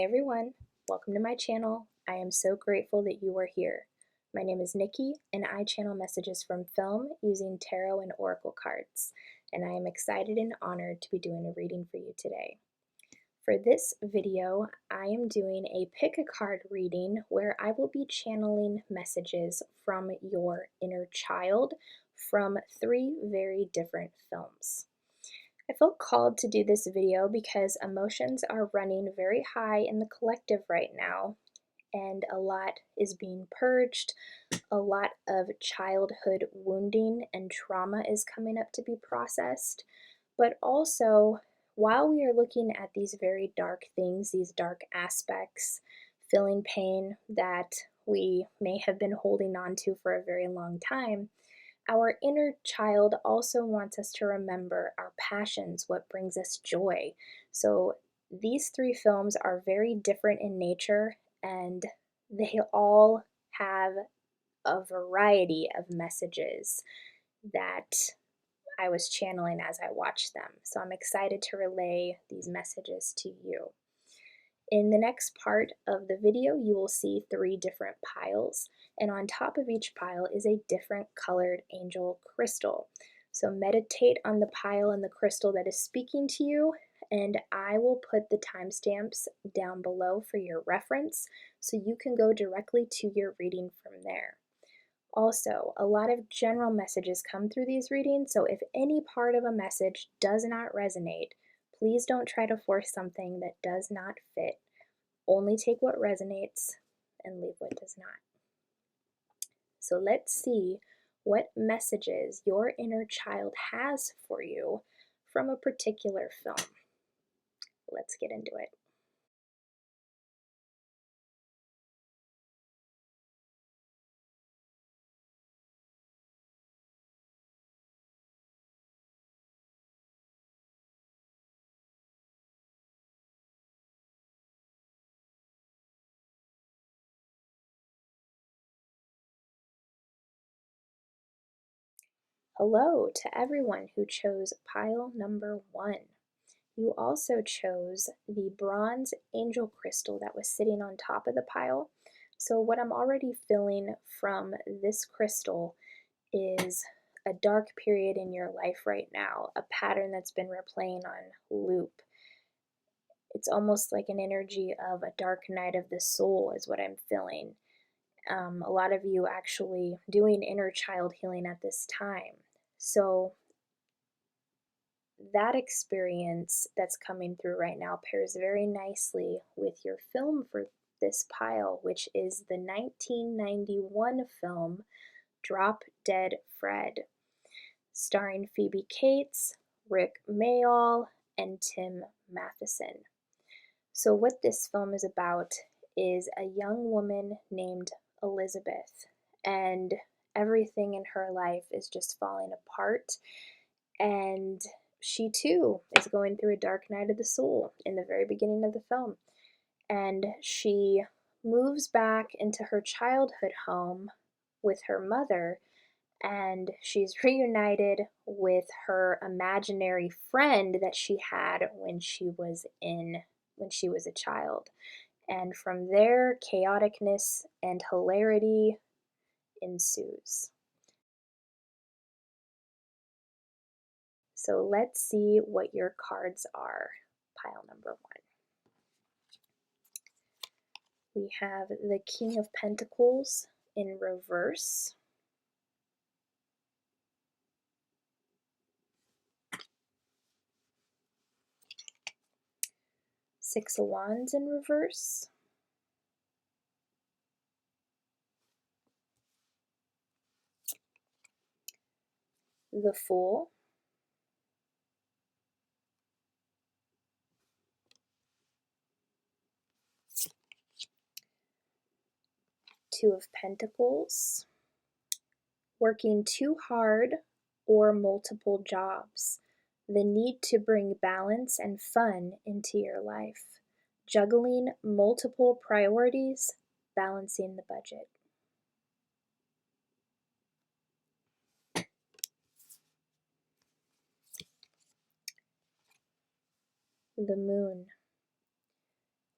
Hey everyone, welcome to my channel. I am so grateful that you are here. My name is Nikki and I channel messages from film using tarot and oracle cards, and I am excited and honored to be doing a reading for you today. For this video, I am doing a pick a card reading where I will be channeling messages from your inner child from 3 very different films. I felt called to do this video because emotions are running very high in the collective right now, and a lot is being purged. A lot of childhood wounding and trauma is coming up to be processed. But also, while we are looking at these very dark things, these dark aspects, feeling pain that we may have been holding on to for a very long time, our inner child also wants us to remember our passions, what brings us joy. So these 3 films are very different in nature, and they all have a variety of messages that I was channeling as I watched them. So I'm excited to relay these messages to you. In the next part of the video, you will see 3 different piles, and on top of each pile is a different colored angel crystal. So meditate on the pile and the crystal that is speaking to you, and I will put the timestamps down below for your reference so you can go directly to your reading from there. Also, a lot of general messages come through these readings, so if any part of a message does not resonate, please don't try to force something that does not fit. Only take what resonates and leave what does not. So let's see what messages your inner child has for you from a particular film. Let's get into it. Hello to everyone who chose pile number 1. You also chose the bronze angel crystal that was sitting on top of the pile. So what I'm already feeling from this crystal is a dark period in your life right now, a pattern that's been replaying on loop. It's almost like an energy of a dark night of the soul is what I'm feeling. A lot of you actually doing inner child healing at this time. So that experience that's coming through right now pairs very nicely with your film for this pile, which is the 1991 film Drop Dead Fred, starring Phoebe Cates, Rick Mayall, and Tim Matheson. So what this film is about is a young woman named Elizabeth, and everything in her life is just falling apart, and she too is going through a dark night of the soul in the very beginning of the film. And she moves back into her childhood home with her mother, and she's reunited with her imaginary friend that she had when she was a child. And from there, chaoticness and hilarity ensues. So let's see what your cards are. Pile number 1. We have the King of Pentacles in reverse. Six of Wands in reverse. The Fool. Two of Pentacles. Working too hard or multiple jobs. The need to bring balance and fun into your life. Juggling multiple priorities, balancing the budget. The Moon.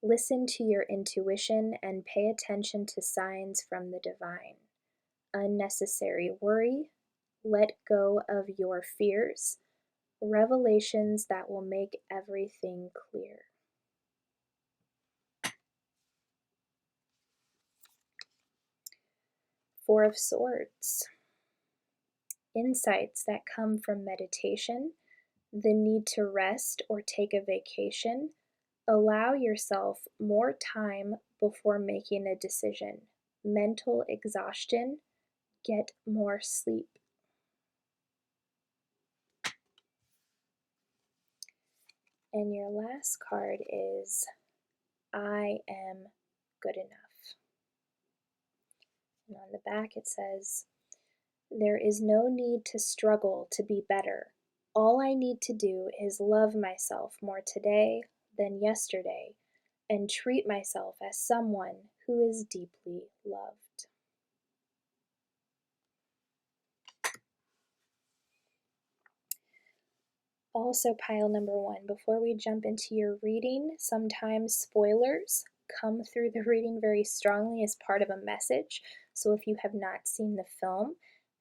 Listen to your intuition and pay attention to signs from the divine. Unnecessary worry, let go of your fears, revelations that will make everything clear. Four of Swords. Insights that come from meditation, the need to rest or take a vacation. Allow yourself more time before making a decision. Mental exhaustion, get more sleep. And your last card is I am good enough. And on the back it says, there is no need to struggle to be better. All I need to do is love myself more today than yesterday and treat myself as someone who is deeply loved. Also, pile number one, before we jump into your reading, sometimes spoilers come through the reading very strongly as part of a message. So if you have not seen the film,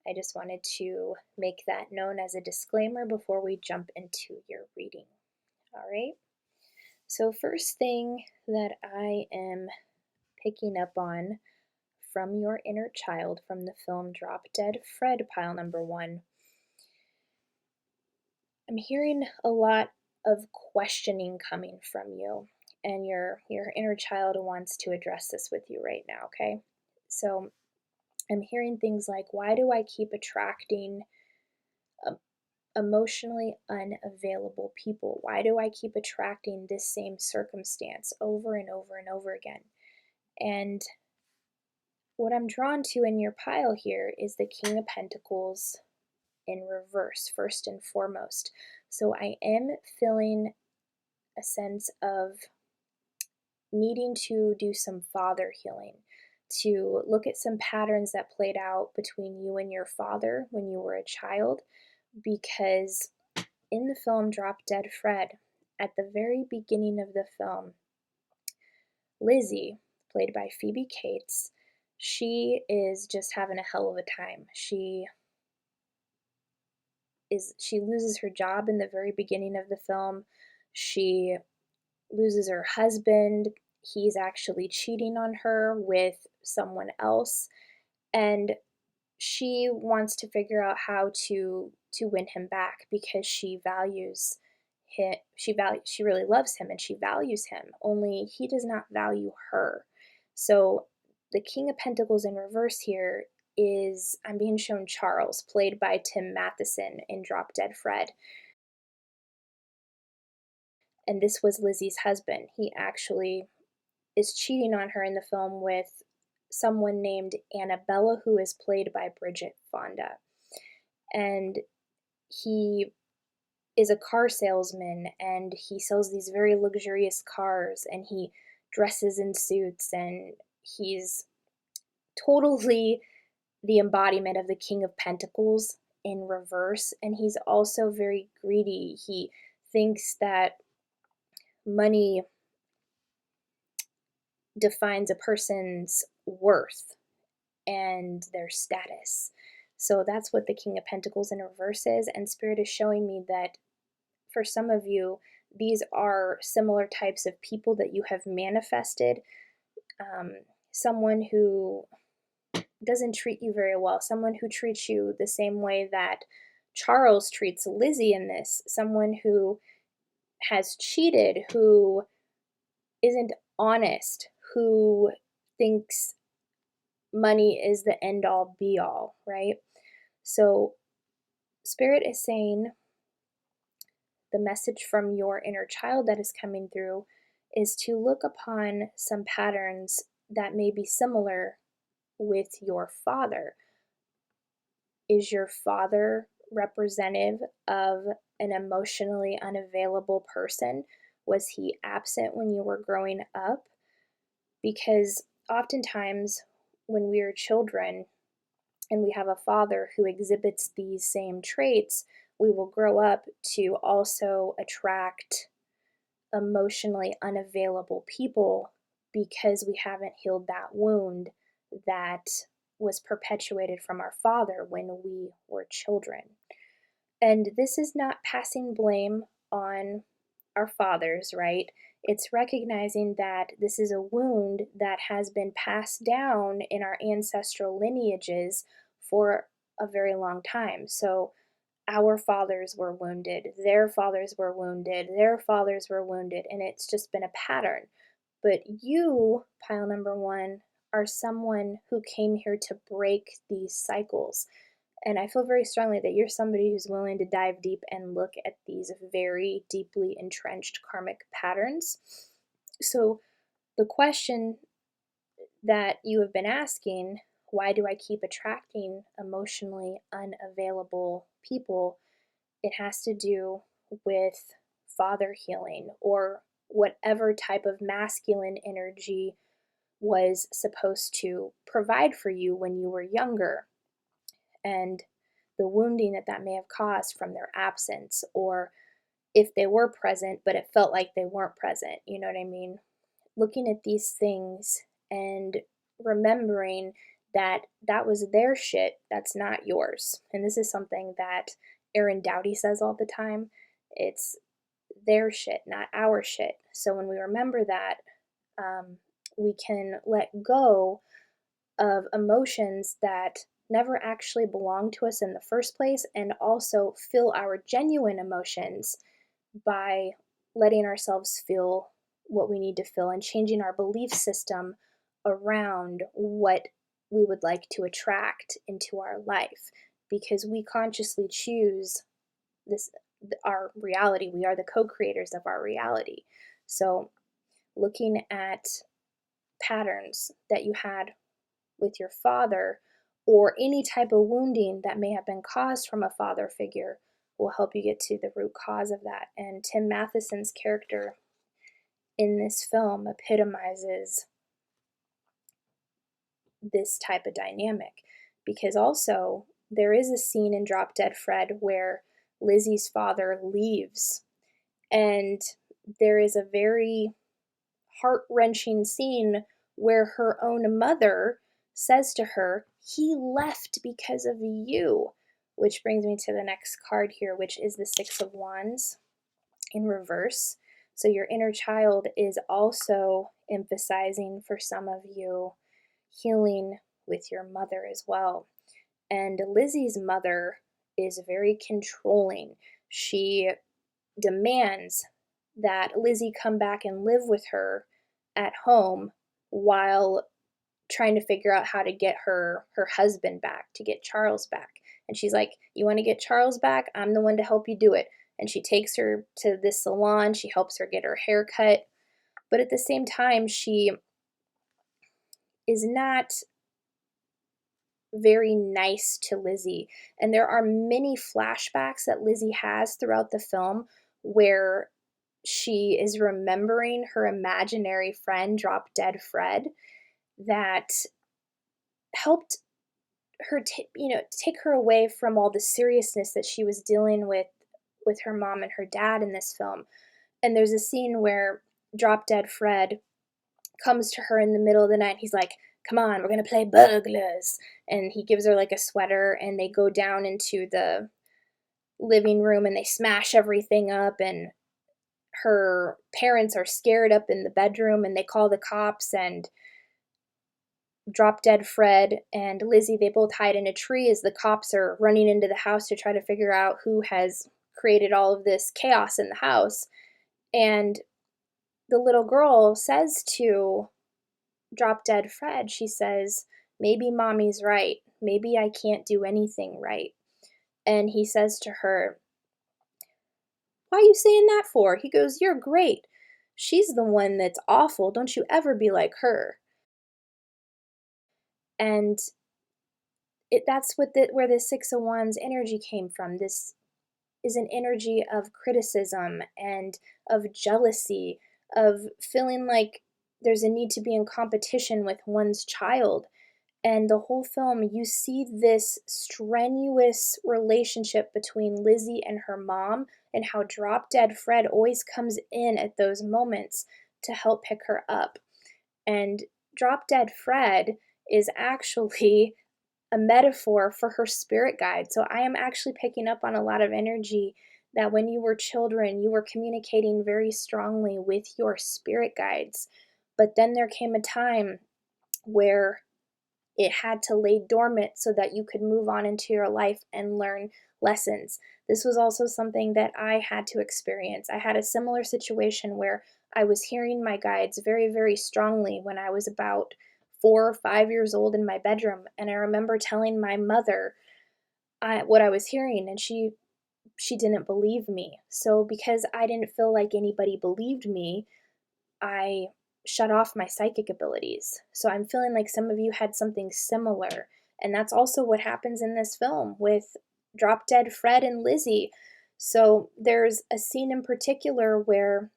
I just wanted to make that known as a disclaimer before we jump into your reading. All right. So first thing that I am picking up on from your inner child from the film Drop Dead Fred, pile number one, I'm hearing a lot of questioning coming from you, and your inner child wants to address this with you right now, okay? So I'm hearing things like, why do I keep attracting emotionally unavailable people? Why do I keep attracting this same circumstance over and over and over again? And what I'm drawn to in your pile here is the King of Pentacles in reverse, first and foremost. So I am feeling a sense of needing to do some father healing, to look at some patterns that played out between you and your father when you were a child, because in the film Drop Dead Fred, at the very beginning of the film, Lizzie, played by Phoebe Cates, she is just having a hell of a time. She loses her job in the very beginning of the film. She loses her husband. He's actually cheating on her with someone else, and she wants to figure out how to win him back because she values him. She really loves him and she values him. Only he does not value her. So the King of Pentacles in reverse here is, I'm being shown Charles, played by Tim Matheson in Drop Dead Fred. And this was Lizzie's husband. He actually is cheating on her in the film with someone named Annabella, who is played by Bridget Fonda. And he is a car salesman, and he sells these very luxurious cars, and he dresses in suits, and he's totally the embodiment of the King of Pentacles in reverse. And he's also very greedy. He thinks that money defines a person's worth and their status. So that's what the King of Pentacles in reverse is. And Spirit is showing me that for some of you, these are similar types of people that you have manifested. Someone who doesn't treat you very well, someone who treats you the same way that Charles treats Lizzie in this, someone who has cheated, who isn't honest, who thinks money is the end all be all, right? So Spirit is saying the message from your inner child that is coming through is to look upon some patterns that may be similar with your father. Is your father representative of an emotionally unavailable person? Was he absent when you were growing up? Because oftentimes when we are children and we have a father who exhibits these same traits, we will grow up to also attract emotionally unavailable people because we haven't healed that wound that was perpetuated from our father when we were children. And this is not passing blame on our fathers, right? It's recognizing that this is a wound that has been passed down in our ancestral lineages for a very long time. So our fathers were wounded, their fathers were wounded, their fathers were wounded, and it's just been a pattern. But you, pile number one, are someone who came here to break these cycles. And I feel very strongly that you're somebody who's willing to dive deep and look at these very deeply entrenched karmic patterns. So the question that you have been asking, why do I keep attracting emotionally unavailable people? It has to do with father healing or whatever type of masculine energy was supposed to provide for you when you were younger, and the wounding that that may have caused from their absence, or if they were present but it felt like they weren't present. You know what I mean? Looking at these things and remembering that that was their shit, that's not yours. And this is something that Aaron Doughty says all the time. It's their shit, not our shit. So when we remember that, we can let go of emotions that never actually belonged to us in the first place, and also feel our genuine emotions by letting ourselves feel what we need to feel and changing our belief system around what we would like to attract into our life, because we consciously choose this, our reality. We are the co-creators of our reality. So looking at patterns that you had with your father, or any type of wounding that may have been caused from a father figure, will help you get to the root cause of that. And Tim Matheson's character in this film epitomizes this type of dynamic, because also there is a scene in Drop Dead Fred where Lizzie's father leaves, and there is a very heart-wrenching scene where her own mother says to her, "He left because of you," which brings me to the next card here, which is the Six of Wands in reverse. So your inner child is also emphasizing for some of you healing with your mother as well. And Lizzie's mother is very controlling. She demands that Lizzie come back and live with her at home while trying to figure out how to get her husband back, to get Charles back. And she's like, "You want to get Charles back? I'm the one to help you do it." And she takes her to this salon. She helps her get her hair cut. But at the same time, she is not very nice to Lizzie. And there are many flashbacks that Lizzie has throughout the film where she is remembering her imaginary friend, Drop Dead Fred, that helped her take her away from all the seriousness that she was dealing with her mom and her dad in this film. And there's a scene where Drop Dead Fred comes to her in the middle of the night. He's like, "Come on, we're gonna play burglars." And he gives her like a sweater, and they go down into the living room and they smash everything up, and her parents are scared up in the bedroom, and they call the cops. And Drop Dead Fred and Lizzie, they both hide in a tree as the cops are running into the house to try to figure out who has created all of this chaos in the house. And the little girl says to Drop Dead Fred, she says, "Maybe mommy's right. Maybe I can't do anything right." And he says to her, "Why are you saying that for?" He goes, "You're great. She's the one that's awful. Don't you ever be like her." And that's where the Six of Wands energy came from. This is an energy of criticism and of jealousy, of feeling like there's a need to be in competition with one's child. And the whole film, you see this strenuous relationship between Lizzie and her mom and how Drop Dead Fred always comes in at those moments to help pick her up. And Drop Dead Fred is actually a metaphor for her spirit guide. So I am actually picking up on a lot of energy that when you were children, you were communicating very strongly with your spirit guides. But then there came a time where it had to lay dormant so that you could move on into your life and learn lessons. This was also something that I had to experience. I had a similar situation where I was hearing my guides very, very strongly when I was about 4 or 5 years old in my bedroom. And I remember telling my mother what I was hearing, and she didn't believe me. So because I didn't feel like anybody believed me, I shut off my psychic abilities. So I'm feeling like some of you had something similar. And that's also what happens in this film with Drop Dead Fred and Lizzie. So there's a scene in particular where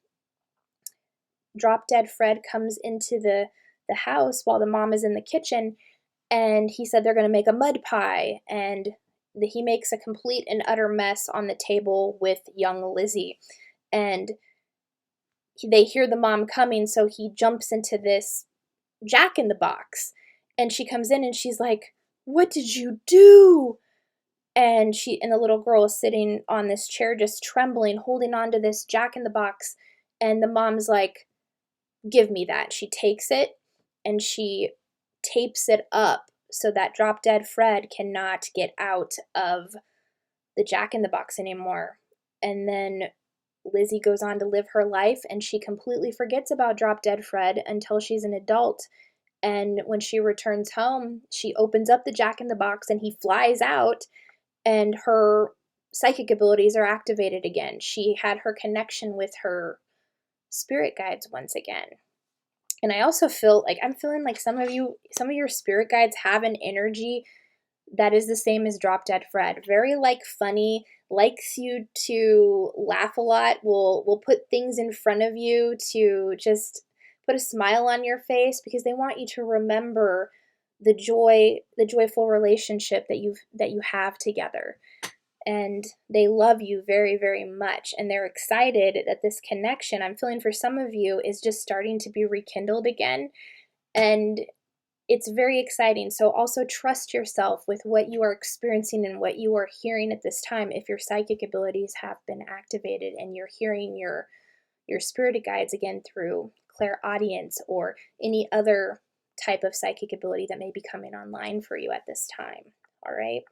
Drop Dead Fred comes into the house while the mom is in the kitchen, and he said they're going to make a mud pie, and he makes a complete and utter mess on the table with young Lizzie. And they hear the mom coming, so he jumps into this Jack in the Box. And she comes in and she's like, "What did you do?" And the little girl is sitting on this chair just trembling, holding on to this Jack in the Box. And the mom's like, "Give me that." She takes it and she tapes it up so that Drop Dead Fred cannot get out of the Jack in the Box anymore. And then Lizzie goes on to live her life, and she completely forgets about Drop Dead Fred until she's an adult. And when she returns home, she opens up the Jack in the Box and he flies out, and her psychic abilities are activated again. She had her connection with her spirit guides once again. And I also I'm feeling like some of your spirit guides have an energy that is the same as Drop Dead Fred. Very funny, likes you to laugh a lot, will put things in front of you to just put a smile on your face because they want you to remember the joyful relationship that you have together. And they love you very, very much. And they're excited that this connection, I'm feeling for some of you, is just starting to be rekindled again. And it's very exciting. So also trust yourself with what you are experiencing and what you are hearing at this time if your psychic abilities have been activated and you're hearing your spirit guides again through clairaudience or any other type of psychic ability that may be coming online for you at this time. All right.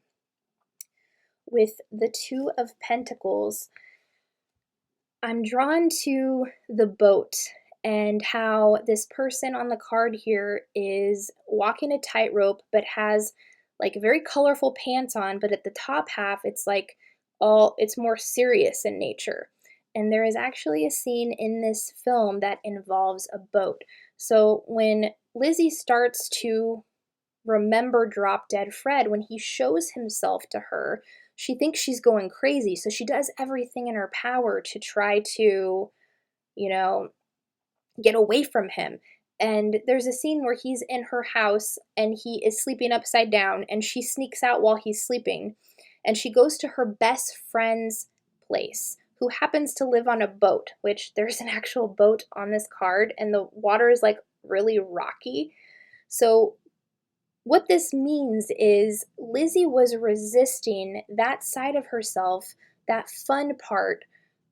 With the Two of Pentacles, I'm drawn to the boat and how this person on the card here is walking a tightrope but has very colorful pants on, but at the top half it's it's more serious in nature. And there is actually a scene in this film that involves a boat. So when Lizzie starts to remember Drop Dead Fred, when he shows himself to her, she thinks she's going crazy. So she does everything in her power to try to, get away from him. And there's a scene where he's in her house and he is sleeping upside down, and she sneaks out while he's sleeping. And she goes to her best friend's place, who happens to live on a boat, which there's an actual boat on this card, and the water is really rocky. So what this means is Lizzie was resisting that side of herself, that fun part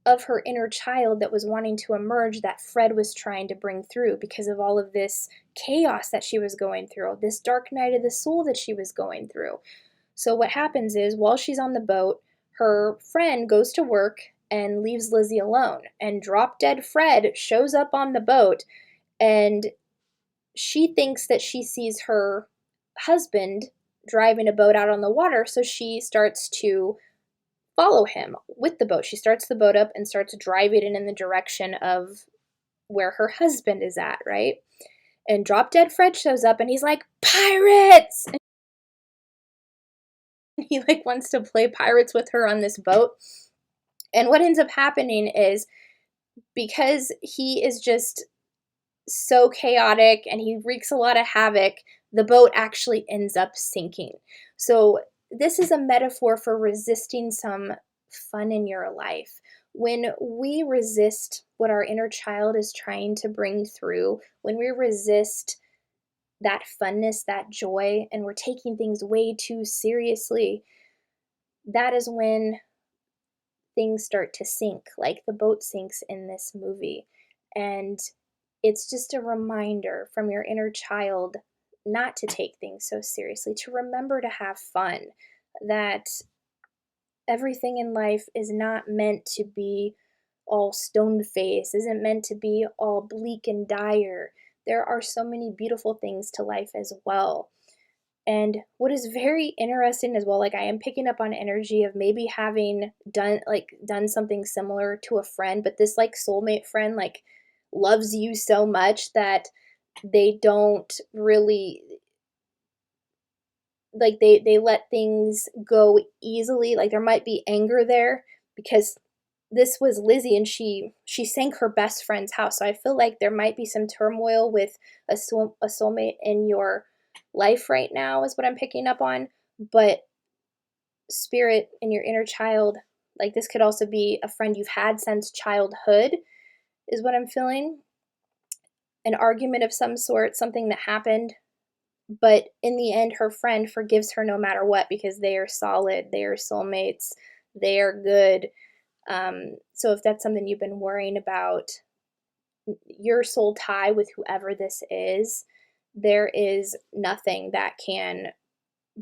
of her inner child that was wanting to emerge, that Fred was trying to bring through because of all of this chaos that she was going through, this dark night of the soul that she was going through. So what happens is, while she's on the boat, her friend goes to work and leaves Lizzie alone. And Drop Dead Fred shows up on the boat, and she thinks that she sees her husband driving a boat out on the water, so she starts to follow him with the boat. She starts the boat up and starts driving it in the direction of where her husband is at, right? And Drop Dead Fred shows up and he's like, "Pirates!" And he wants to play pirates with her on this boat. And what ends up happening is, because he is just so chaotic and he wreaks a lot of havoc, the boat actually ends up sinking. So this is a metaphor for resisting some fun in your life, When we resist what our inner child is trying to bring through, when we resist that funness, that joy, and we're taking things way too seriously, that is when things start to sink, like the boat sinks in this movie. And it's just a reminder from your inner child not to take things so seriously, to remember to have fun, that everything in life is not meant to be all stone faced, isn't meant to be all bleak and dire. There are so many beautiful things to life as well. And what is very interesting as well, like I am picking up on energy of maybe having done something similar to a friend, but this like soulmate friend like loves you so much that they don't really like they let things go easily. Like there might be anger there because this was Lizzie and she sank her best friend's house. So I feel like there might be some turmoil with a soulmate in your life right now is what I'm picking up on. But spirit and your inner child, like this could also be a friend you've had since childhood is what I'm feeling. An argument of some sort, something that happened, but in the end her friend forgives her no matter what because they are solid, they are soulmates, they are good. So if that's something you've been worrying about, your soul tie with whoever this is, there is nothing that can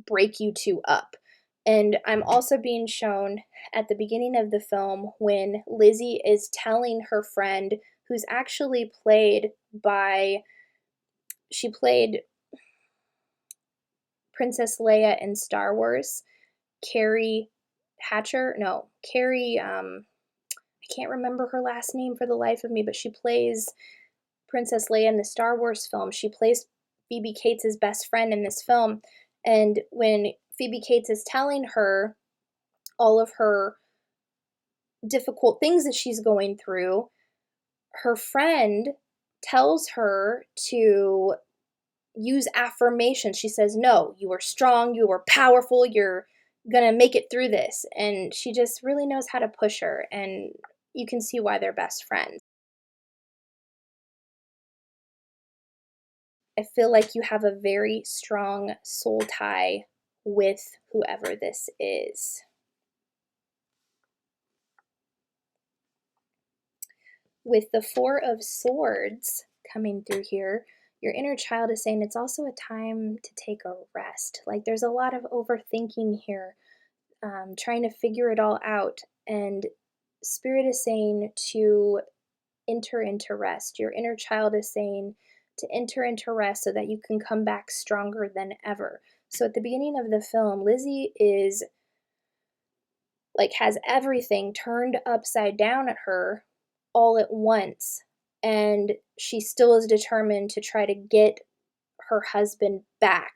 break you two up. And I'm also being shown at the beginning of the film when Lizzie is telling her friend, who's actually played by, she played Princess Leia in Star Wars, Carrie Hatcher, no, Carrie, I can't remember her last name for the life of me, but she plays Princess Leia in the Star Wars film. She plays Phoebe Cates' best friend in this film. And when Phoebe Cates is telling her all of her difficult things that she's going through, her friend tells her to use affirmations. She says, no, you are strong, you are powerful, you're gonna make it through this. And she just really knows how to push her, and you can see why they're best friends. I feel like you have a very strong soul tie with whoever this is. With the Four of Swords coming through here, your inner child is saying it's also a time to take a rest. Like there's a lot of overthinking here, trying to figure it all out. And Spirit is saying to enter into rest. Your inner child is saying to enter into rest so that you can come back stronger than ever. So at the beginning of the film, Lizzie is like has everything turned upside down at her all at once, and she still is determined to try to get her husband back.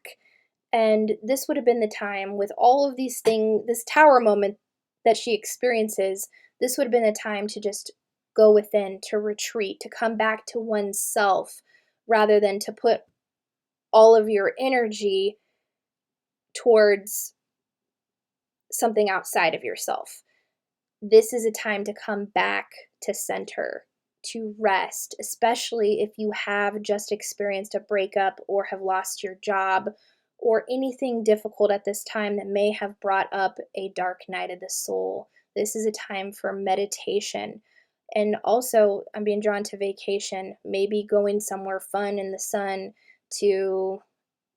And this would have been the time with all of these things, this tower moment that she experiences, this would have been the time to just go within, to retreat, to come back to oneself rather than to put all of your energy towards something outside of yourself. This is a time to come back to center, to rest, especially if you have just experienced a breakup or have lost your job or anything difficult at this time that may have brought up a dark night of the soul. This is a time for meditation. And also, I'm being drawn to vacation, maybe going somewhere fun in the sun to,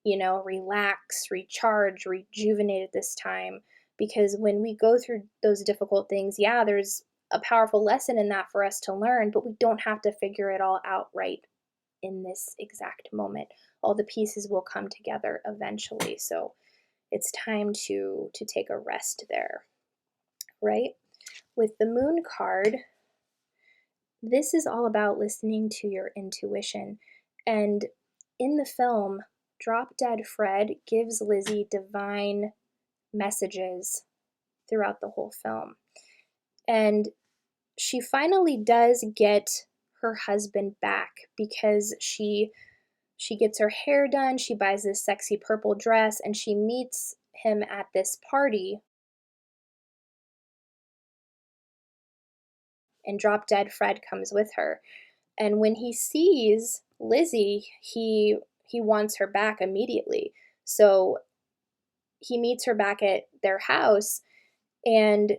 relax, recharge, rejuvenate at this time. Because when we go through those difficult things, yeah, there's a powerful lesson in that for us to learn, but we don't have to figure it all out right in this exact moment. All the pieces will come together eventually. So it's time to take a rest there, right? With the Moon card, this is all about listening to your intuition. And in the film, Drop Dead Fred gives Lizzie divine messages throughout the whole film. And she finally does get her husband back because she gets her hair done, she buys this sexy purple dress, and she meets him at this party. and Drop Dead Fred comes with her. And when he sees Lizzie, he wants her back immediately. So he meets her back at their house, and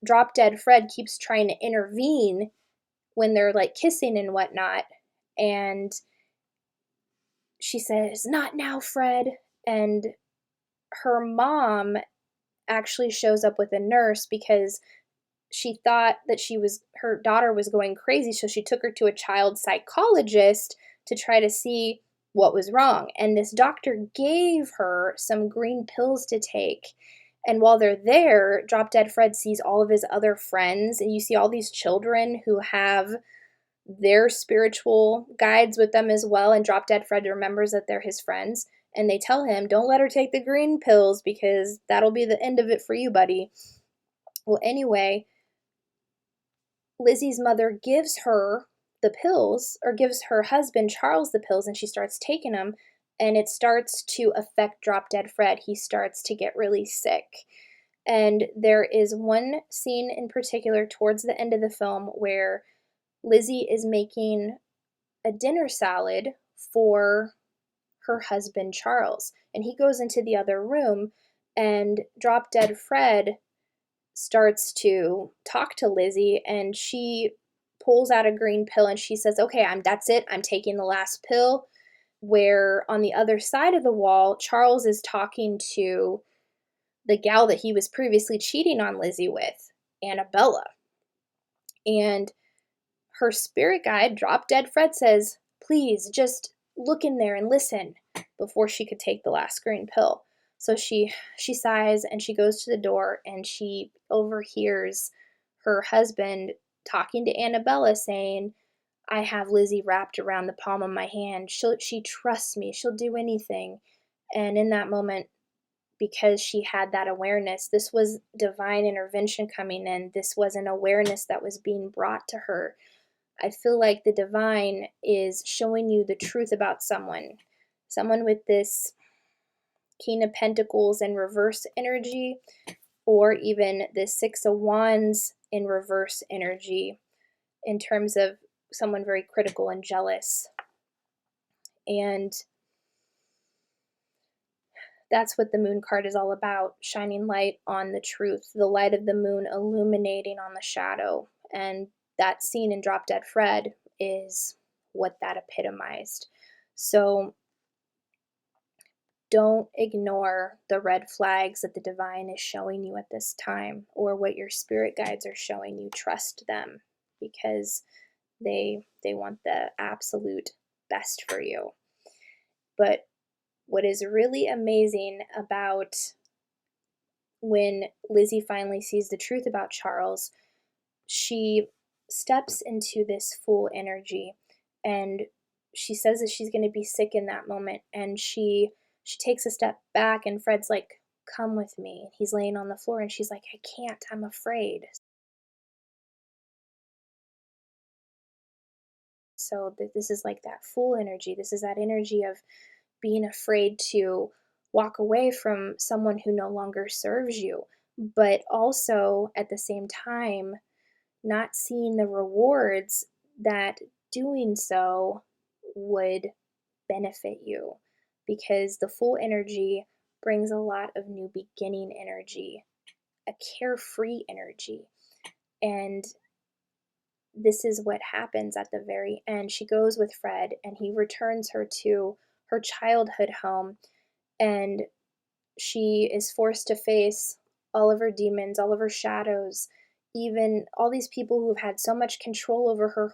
Drop Dead Fred keeps trying to intervene when they're like kissing and whatnot. And she says, "Not now, Fred." And her mom actually shows up with a nurse because she thought that her daughter was going crazy, so she took her to a child psychologist to try to see what was wrong. And this doctor gave her some green pills to take. And while they're there, Drop Dead Fred sees all of his other friends, and you see all these children who have their spiritual guides with them as well. And Drop Dead Fred remembers that they're his friends. And they tell him, "Don't let her take the green pills because that'll be the end of it for you, buddy." Well, anyway, Lizzie's mother gives her the pills, or gives her husband Charles the pills, and she starts taking them, and it starts to affect Drop Dead Fred. He starts to get really sick. And there is one scene in particular towards the end of the film where Lizzie is making a dinner salad for her husband Charles, and he goes into the other room, and Drop Dead Fred starts to talk to Lizzie, and she pulls out a green pill and she says, "Okay, that's it. I'm taking the last pill." Where on the other side of the wall, Charles is talking to the gal that he was previously cheating on Lizzie with, Annabella. And her spirit guide, Drop Dead Fred, says, "Please just look in there and listen," before she could take the last green pill. So she sighs and she goes to the door, and she overhears her husband talking to Annabella saying, "I have Lizzie wrapped around the palm of my hand. She trusts me. She'll do anything." And in that moment, because she had that awareness, this was divine intervention coming in. This was an awareness that was being brought to her. I feel like the divine is showing you the truth about someone with this King of Pentacles in reverse energy, or even the Six of Wands in reverse energy, in terms of someone very critical and jealous. And that's what the moon card is all about, shining light on the truth, the light of the moon illuminating on the shadow. And that scene in Drop Dead Fred is what that epitomized. So don't ignore the red flags that the divine is showing you at this time, or what your spirit guides are showing you. Trust them, because they want the absolute best for you. But what is really amazing about when Lizzie finally sees the truth about Charles, she steps into this full energy, and she says that she's going to be sick in that moment, and she takes a step back, and Fred's like, "Come with me." He's laying on the floor, and she's like, "I can't, I'm afraid." So this is like that full energy. This is that energy of being afraid to walk away from someone who no longer serves you, but also at the same time not seeing the rewards that doing so would benefit you, because the full energy brings a lot of new beginning energy, a carefree energy. And this is what happens at the very end. She goes with Fred, and he returns her to her childhood home, and she is forced to face all of her demons, all of her shadows, even all these people who've had so much control over her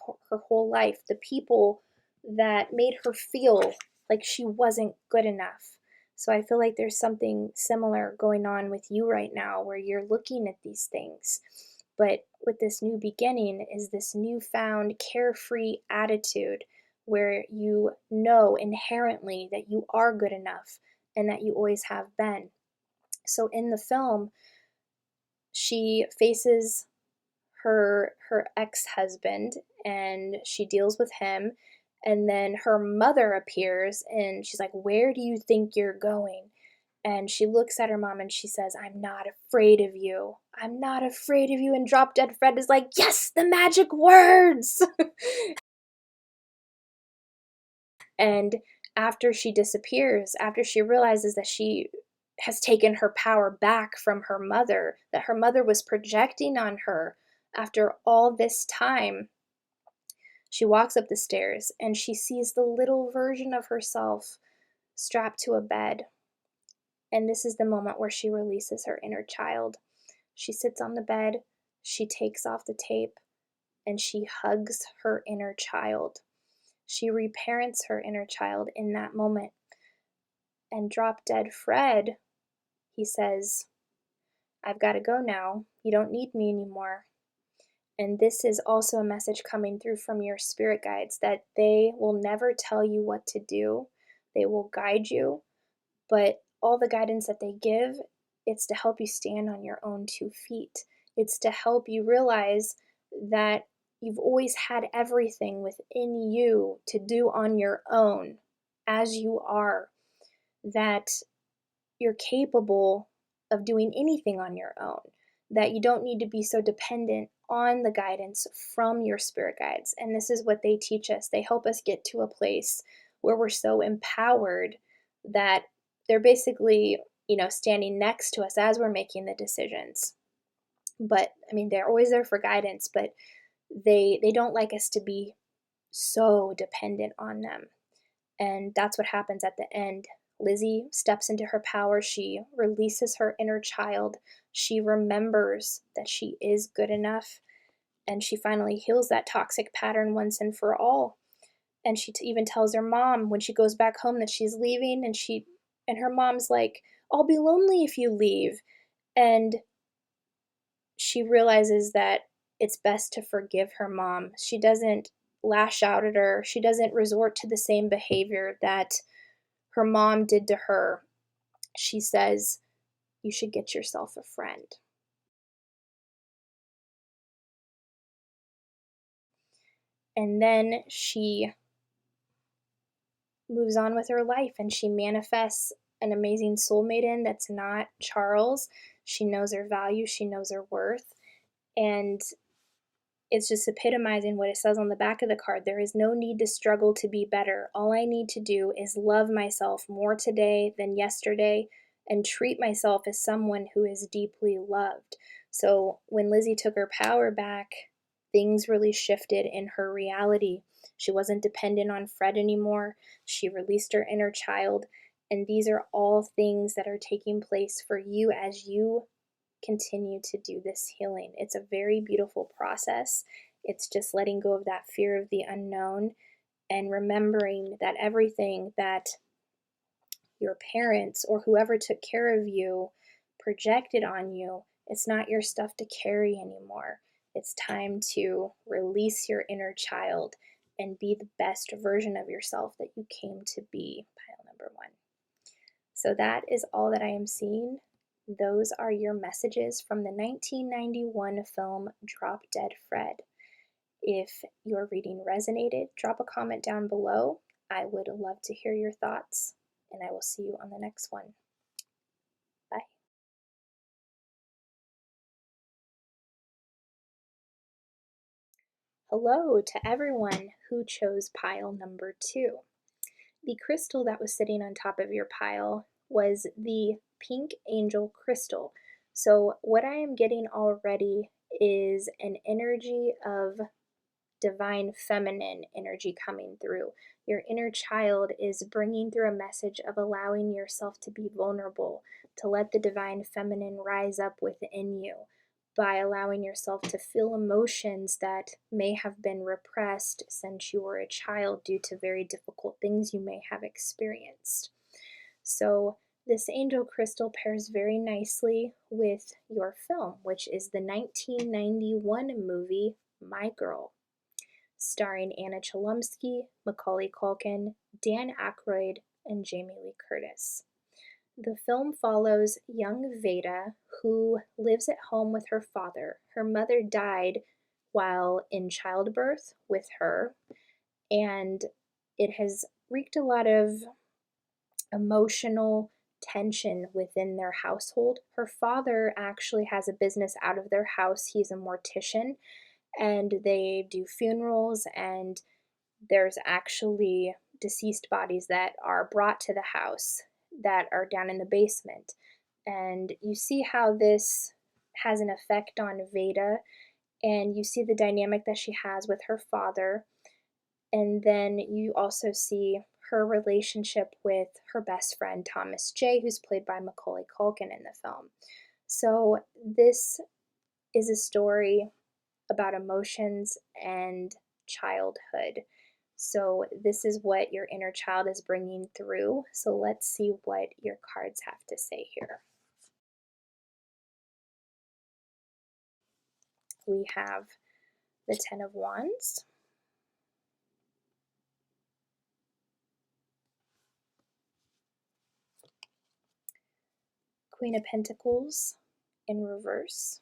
whole life, the people that made her feel like she wasn't good enough. So I feel like there's something similar going on with you right now, where you're looking at these things. But with this new beginning is this newfound carefree attitude, where you know inherently that you are good enough and that you always have been. So in the film, she faces her ex-husband, and she deals with him, and then her mother appears, and she's like, "Where do you think you're going?" And she looks at her mom and she says, "I'm not afraid of you. I'm not afraid of you." And Drop Dead Fred is like, "Yes, the magic words." And after she disappears, after she realizes that she has taken her power back from her mother, that her mother was projecting on her after all this time, she walks up the stairs and she sees the little version of herself strapped to a bed. And this is the moment where she releases her inner child. She sits on the bed, she takes off the tape, and she hugs her inner child. She reparents her inner child in that moment. And Drop Dead Fred, he says, "I've got to go now. You don't need me anymore." And this is also a message coming through from your spirit guides, that they will never tell you what to do. They will guide you, but all the guidance that they give, it's to help you stand on your own 2 feet. It's to help you realize that you've always had everything within you to do on your own as you are, that you're capable of doing anything on your own, that you don't need to be so dependent on the guidance from your spirit guides. And this is what they teach us. They help us get to a place where we're so empowered that they're basically, standing next to us as we're making the decisions. But I mean, they're always there for guidance, but they don't like us to be so dependent on them. And that's what happens at the end. Lizzie steps into her power. She releases her inner child. She remembers that she is good enough. And she finally heals that toxic pattern once and for all. And she even tells her mom when she goes back home that she's leaving. And her mom's like, "I'll be lonely if you leave." And she realizes that it's best to forgive her mom. She doesn't lash out at her. She doesn't resort to the same behavior that her mom did to her. She says, "You should get yourself a friend." And then she moves on with her life and she manifests an amazing soulmate in that's not Charles. She knows her value, she knows her worth, and it's just epitomizing what it says on the back of the card. There is no need to struggle to be better. All I need to do is love myself more today than yesterday and treat myself as someone who is deeply loved. So when Lizzie took her power back, things really shifted in her reality. She wasn't dependent on Fred anymore. She released her inner child. And these are all things that are taking place for you as you continue to do this healing. It's a very beautiful process. It's just letting go of that fear of the unknown and remembering that everything that your parents or whoever took care of you projected on you, it's not your stuff to carry anymore. It's time to release your inner child and be the best version of yourself that you came to be. Pile number 1. So that is all that I am seeing. Those are your messages from the 1991 film Drop Dead Fred. If your reading resonated, drop a comment down below. I would love to hear your thoughts, and I will see you on the next one. Bye. Hello to everyone who chose pile number 2. The crystal that was sitting on top of your pile was the pink angel crystal. So what I am getting already is an energy of divine feminine energy coming through. Your inner child is bringing through a message of allowing yourself to be vulnerable, to let the divine feminine rise up within you by allowing yourself to feel emotions that may have been repressed since you were a child due to very difficult things you may have experienced. So this angel crystal pairs very nicely with your film, which is the 1991 movie My Girl, starring Anna Chlumsky, Macaulay Culkin, Dan Aykroyd, and Jamie Lee Curtis. The film follows young Veda, who lives at home with her father. Her mother died while in childbirth with her, and it has wreaked a lot of emotional tension within their household. Her father actually has a business out of their house. He's a mortician, and they do funerals, and there's actually deceased bodies that are brought to the house that are down in the basement. And you see how this has an effect on Veda, and you see the dynamic that she has with her father. And then you also see her relationship with her best friend, Thomas J., who's played by Macaulay Culkin in the film. So this is a story about emotions and childhood. So this is what your inner child is bringing through. So let's see what your cards have to say here. We have the Ten of Wands, Queen of Pentacles in reverse,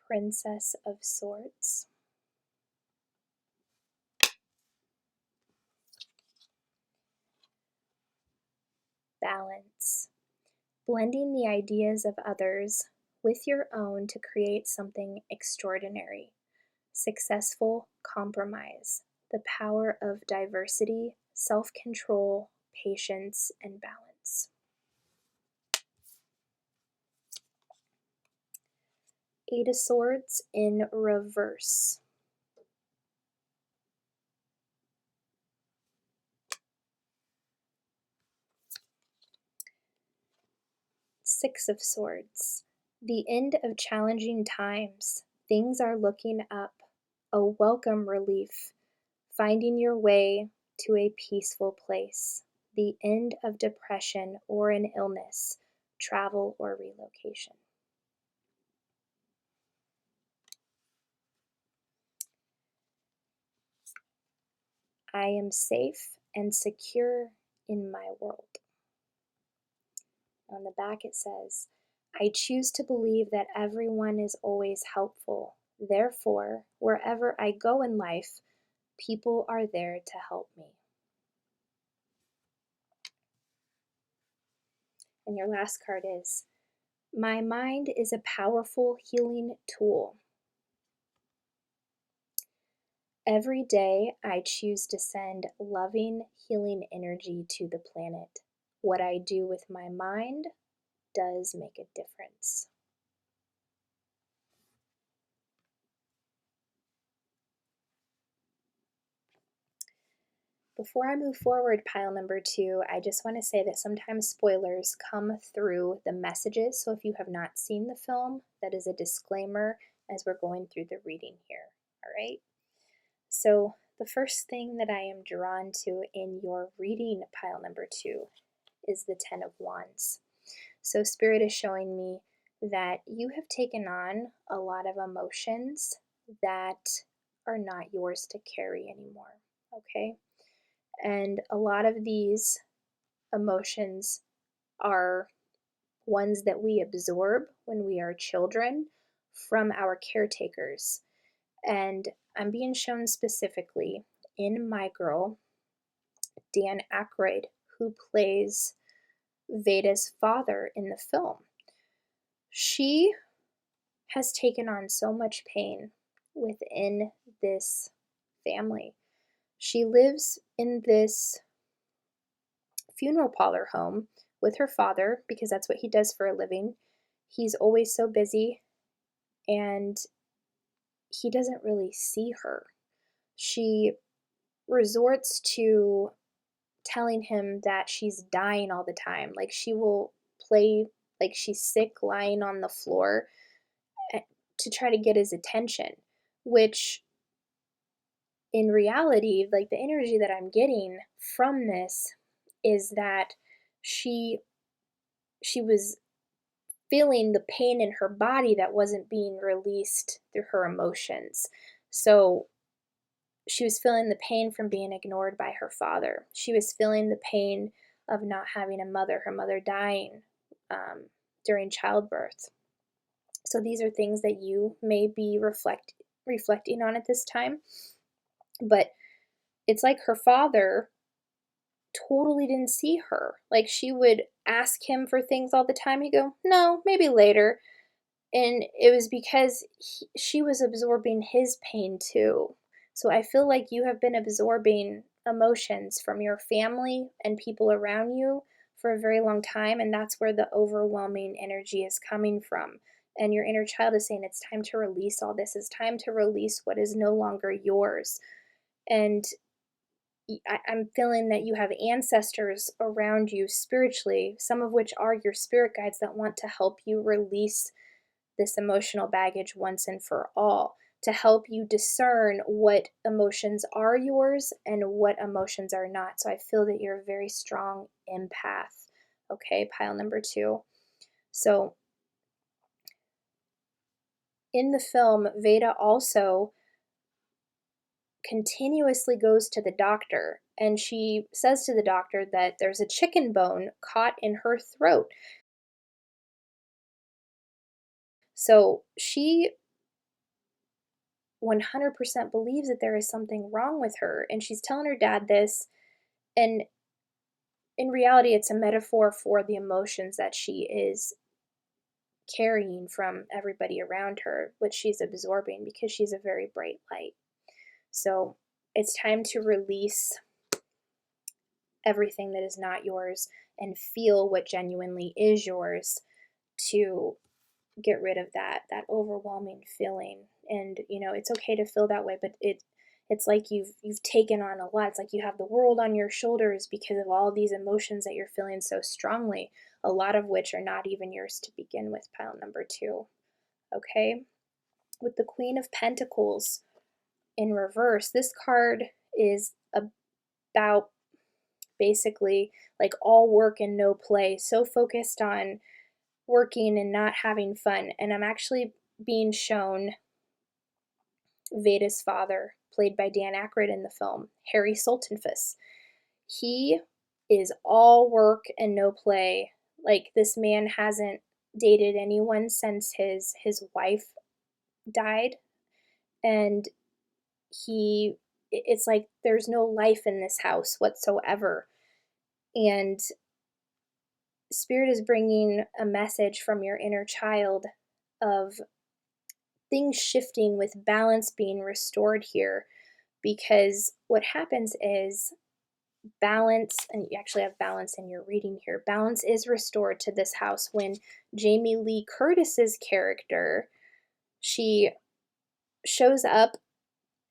Princess of Swords, Balance, blending the ideas of others with your own to create something extraordinary, successful compromise, the power of diversity, self-control, patience, and balance. Eight of Swords in reverse, Six of Swords, the end of challenging times, things are looking up, a welcome relief, finding your way to a peaceful place, the end of depression or an illness, travel or relocation. I am safe and secure in my world. On the back it says, I choose to believe that everyone is always helpful. Therefore, wherever I go in life, people are there to help me. And your last card is, my mind is a powerful healing tool. Every day, I choose to send loving, healing energy to the planet. What I do with my mind does make a difference. Before I move forward, pile number 2, I just want to say that sometimes spoilers come through the messages. So if you have not seen the film, that is a disclaimer as we're going through the reading here. All right. So the first thing that I am drawn to in your reading, pile number 2, is the Ten of Wands. So Spirit is showing me that you have taken on a lot of emotions that are not yours to carry anymore. Okay. And a lot of these emotions are ones that we absorb when we are children from our caretakers. And I'm being shown specifically in My Girl, Dan Aykroyd, who plays Veda's father in the film. She has taken on so much pain within this family. She lives in this funeral parlor home with her father because that's what he does for a living. He's always so busy and he doesn't really see her. She resorts to telling him that she's dying all the time. Like she will play like she's sick lying on the floor to try to get his attention, which in reality, like the energy that I'm getting from this is that she was feeling the pain in her body that wasn't being released through her emotions. So she was feeling the pain from being ignored by her father. She was feeling the pain of not having a mother, her mother dying during childbirth. So these are things that you may be reflecting on at this time. But it's like her father totally didn't see her. Like, she would ask him for things all the time. He'd go, no, maybe later. And it was because she was absorbing his pain too. So I feel like you have been absorbing emotions from your family and people around you for a very long time. And that's where the overwhelming energy is coming from. And your inner child is saying it's time to release all this. It's time to release what is no longer yours. And I'm feeling that you have ancestors around you spiritually, some of which are your spirit guides that want to help you release this emotional baggage once and for all, to help you discern what emotions are yours and what emotions are not. So I feel that you're a very strong empath. Okay, pile number 2. So in the film, Veda also continuously goes to the doctor, and she says to the doctor that there's a chicken bone caught in her throat. So she 100% believes that there is something wrong with her, and she's telling her dad this, and in reality it's a metaphor for the emotions that she is carrying from everybody around her, which she's absorbing because she's a very bright light. So it's time to release everything that is not yours and feel what genuinely is yours, to get rid of that overwhelming feeling. And it's okay to feel that way, but it's like you've taken on a lot. It's like you have the world on your shoulders because of all these emotions that you're feeling so strongly, a lot of which are not even yours to begin with. Pile number 2. Okay, with the Queen of Pentacles in reverse, this card is about basically like all work and no play, so focused on working and not having fun. And I'm actually being shown Veda's father, played by Dan Aykroyd in the film, Harry Sultanfuss. He is all work and no play. Like, this man hasn't dated anyone since his wife died, and it's like there's no life in this house whatsoever. And Spirit is bringing a message from your inner child of things shifting, with balance being restored here, because what happens is balance, and you actually have balance in your reading here, balance is restored to this house when Jamie Lee Curtis's character, she shows up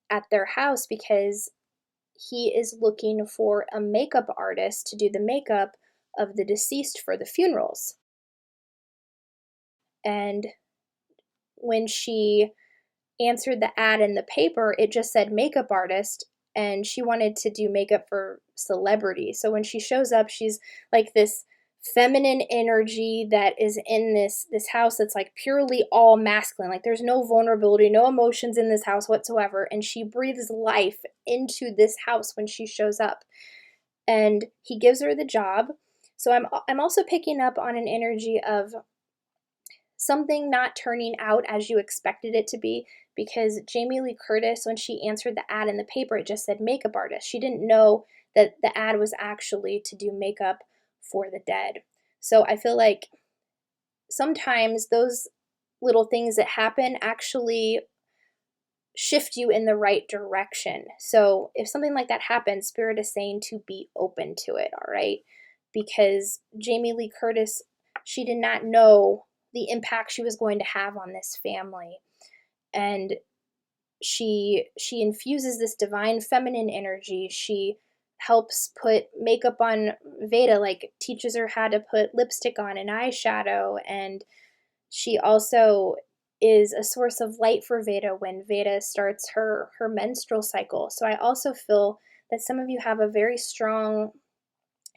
at their house because he is looking for a makeup artist to do the makeup of the deceased for the funerals. And when she answered the ad in the paper, it just said makeup artist, and she wanted to do makeup for celebrities. So when she shows up, she's like this feminine energy that is in this house that's like purely all masculine. Like, there's no vulnerability, no emotions in this house whatsoever, and she breathes life into this house when she shows up. And he gives her the job. So I'm also picking up on an energy of something not turning out as you expected it to be, because Jamie Lee Curtis, when she answered the ad in the paper, it just said makeup artist. She didn't know that the ad was actually to do makeup for the dead. So I feel like sometimes those little things that happen actually shift you in the right direction. So if something like that happens, Spirit is saying to be open to it, all right? Because Jamie Lee Curtis, she did not know the impact she was going to have on this family. And she infuses this divine feminine energy. She helps put makeup on Veda, like teaches her how to put lipstick on and eyeshadow, and she also is a source of light for Veda when Veda starts her menstrual cycle. So I also feel that some of you have a very strong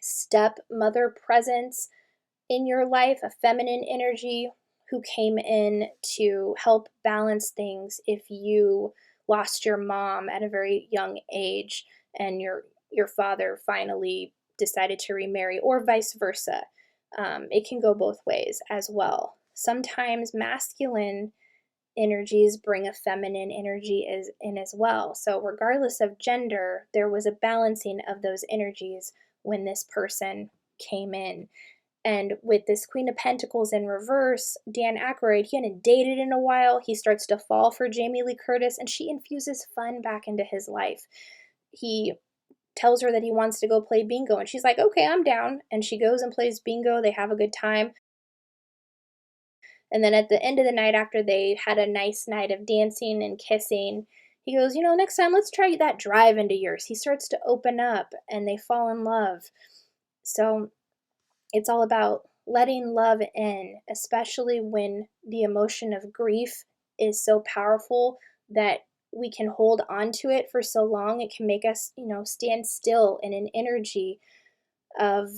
stepmother presence in your life, a feminine energy who came in to help balance things if you lost your mom at a very young age and your father finally decided to remarry, or vice versa. It can go both ways as well. Sometimes masculine energies bring a feminine energy in as well. So regardless of gender, there was a balancing of those energies when this person came in. And with this Queen of Pentacles in reverse, Dan Aykroyd, he hadn't dated in a while. He starts to fall for Jamie Lee Curtis, and she infuses fun back into his life. He tells her that he wants to go play bingo, and she's like, okay, I'm down. And she goes and plays bingo. They have a good time. And then at the end of the night, after they had a nice night of dancing and kissing, he goes, next time let's try that drive into yours. He starts to open up and they fall in love. So it's all about letting love in, especially when the emotion of grief is so powerful that we can hold on to it for so long. It can make us, stand still in an energy of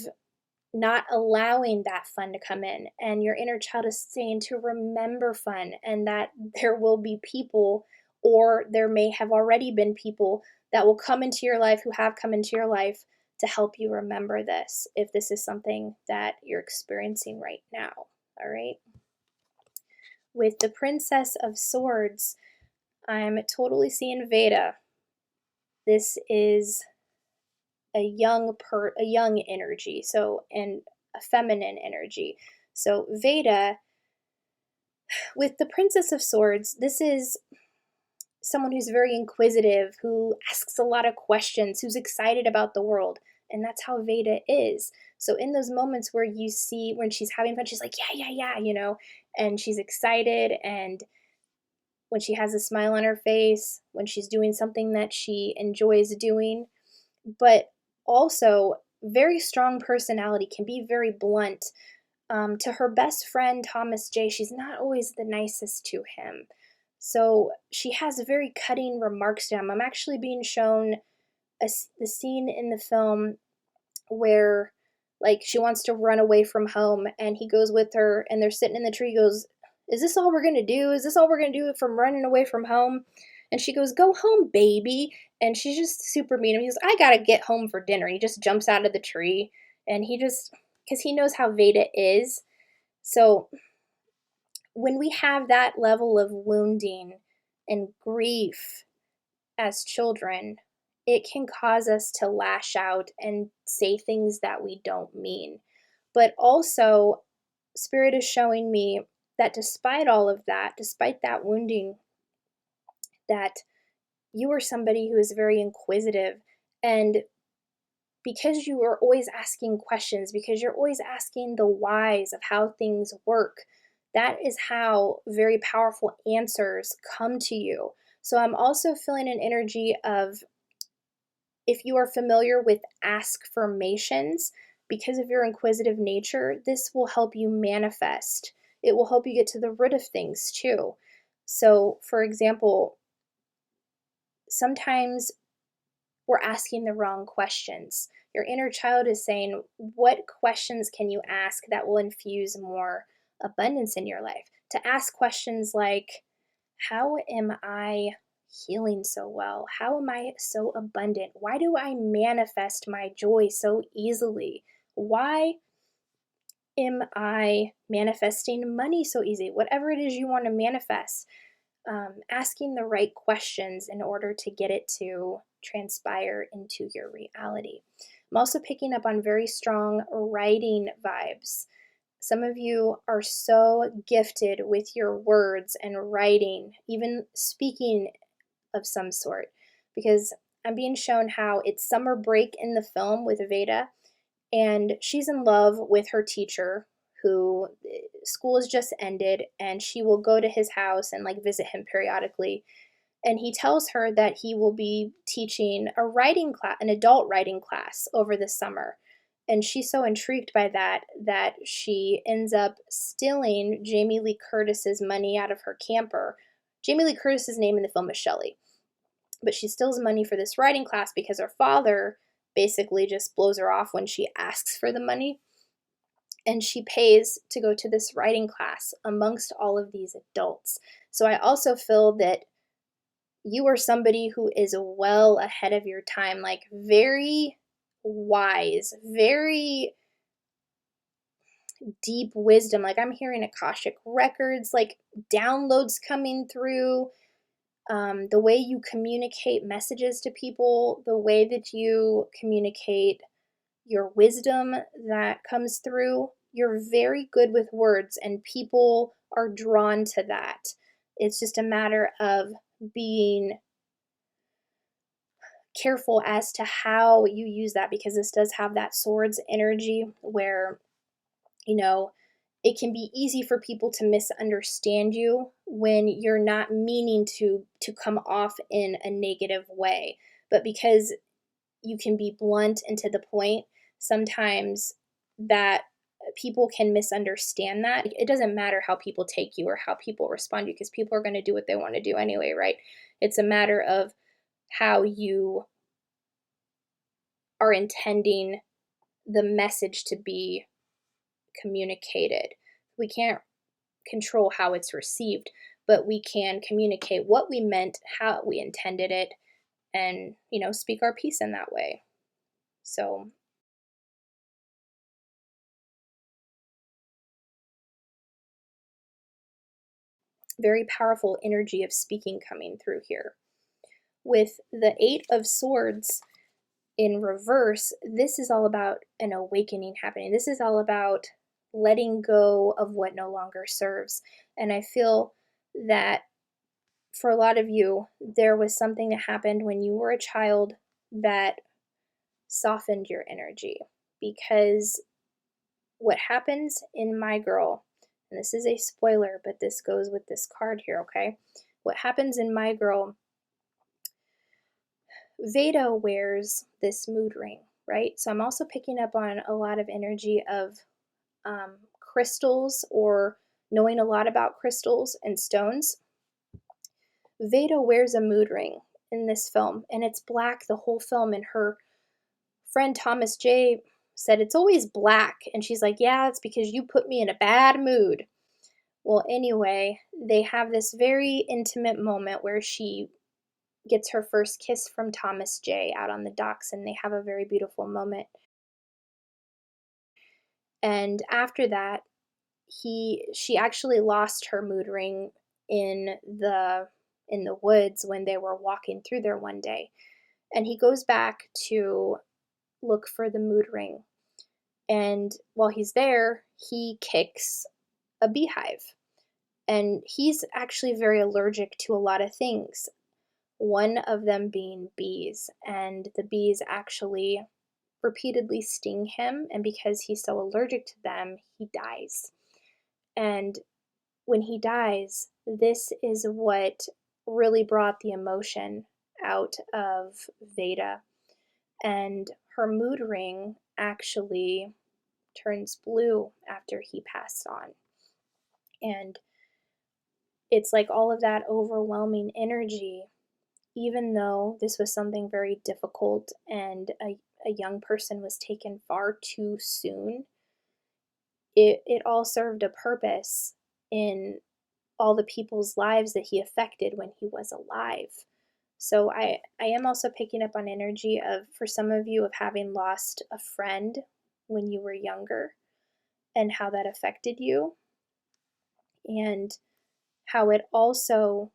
not allowing that fun to come in. And your inner child is saying to remember fun, and that there will be people, or there may have already been people that will come into your life, who have come into your life, to help you remember this, if this is something that you're experiencing right now. All right. With the Princess of Swords, I'm totally seeing Veda. This is a young energy, and a feminine energy. So Veda, with the Princess of Swords, this is someone who's very inquisitive, who asks a lot of questions, who's excited about the world. And that's how Veda is. So in those moments where you see when she's having fun, she's like, yeah, and she's excited. And when she has a smile on her face, when she's doing something that she enjoys doing, but also very strong personality, can be very blunt. To her best friend, Thomas J., she's not always the nicest to him. So she has very cutting remarks to him. I'm actually being shown the scene in the film where, like, she wants to run away from home, and he goes with her, and they're sitting in the tree. He goes, is this all we're going to do? Is this all we're going to do from running away from home? And she goes, go home, baby. And she's just super mean. He goes, I got to get home for dinner. He just jumps out of the tree, and because he knows how Veda is. So when we have that level of wounding and grief as children, it can cause us to lash out and say things that we don't mean. But also, Spirit is showing me that despite all of that, despite that wounding, that you are somebody who is very inquisitive. And because you are always asking questions, because you're always asking the whys of how things work, that is how very powerful answers come to you. So I'm also feeling an energy of, if you are familiar with affirmations, because of your inquisitive nature, this will help you manifest. It will help you get to the root of things too. So, for example, sometimes we're asking the wrong questions. Your inner child is saying, what questions can you ask that will infuse more abundance in your life? To ask questions like, how am I healing so well? How am I so abundant? Why do I manifest my joy so easily? Why am I manifesting money so easy? Whatever it is you want to manifest, asking the right questions in order to get it to transpire into your reality. I'm also picking up on very strong writing vibes. Some of you are so gifted with your words and writing, even speaking of some sort, because I'm being shown how it's summer break in the film with Veda, and she's in love with her teacher, who school has just ended, and she will go to his house and like visit him periodically. And he tells her that he will be teaching a writing class, an adult writing class, over the summer. And she's so intrigued by that she ends up stealing Jamie Lee Curtis's money out of her camper. Jamie Lee Curtis's name in the film is Shelley, but she steals money for this writing class because her father basically just blows her off when she asks for the money. And she pays to go to this writing class amongst all of these adults. So I also feel that you are somebody who is well ahead of your time, like very wise, very deep wisdom. Like I'm hearing Akashic records, like downloads coming through. The way you communicate messages to people, the way that you communicate your wisdom that comes through. You're very good with words, and people are drawn to that. It's just a matter of being careful as to how you use that, because this does have that swords energy where, you know, it can be easy for people to misunderstand you when you're not meaning to come off in a negative way. But because you can be blunt and to the point, sometimes that people can misunderstand that. It doesn't matter how people take you or how people respond to you, because people are going to do what they want to do anyway, right? It's a matter of how you are intending the message to be communicated. We can't control how it's received, but we can communicate what we meant, how we intended it, and, speak our piece in that way. So, very powerful energy of speaking coming through here. With the Eight of Swords in reverse, this is all about an awakening happening. This is all about letting go of what no longer serves. And I feel that for a lot of you, there was something that happened when you were a child that softened your energy. Because what happens in My Girl, and this is a spoiler, but this goes with this card here, okay? What happens in My Girl, Veda wears this mood ring, right? So I'm also picking up on a lot of energy of crystals, or knowing a lot about crystals and stones. Veda wears a mood ring in this film, and it's black the whole film, and her friend Thomas J said it's always black, and she's like, yeah, it's because you put me in a bad mood. Well, anyway, they have this very intimate moment where she gets her first kiss from Thomas J out on the docks, and they have a very beautiful moment. And after that, she actually lost her mood ring in the woods when they were walking through there one day. And he goes back to look for the mood ring. And while he's there, he kicks a beehive. And he's actually very allergic to a lot of things, one of them being bees. And the bees actually repeatedly sting him, and because he's so allergic to them, he dies. And when he dies, this is what really brought the emotion out of Veda. And her mood ring actually turns blue after he passed on. And it's like all of that overwhelming energy, even though this was something very difficult and a young person was taken far too soon, it all served a purpose in all the people's lives that he affected when he was alive. So I am also picking up on energy of, for some of you, of having lost a friend when you were younger, and how that affected you, and how it also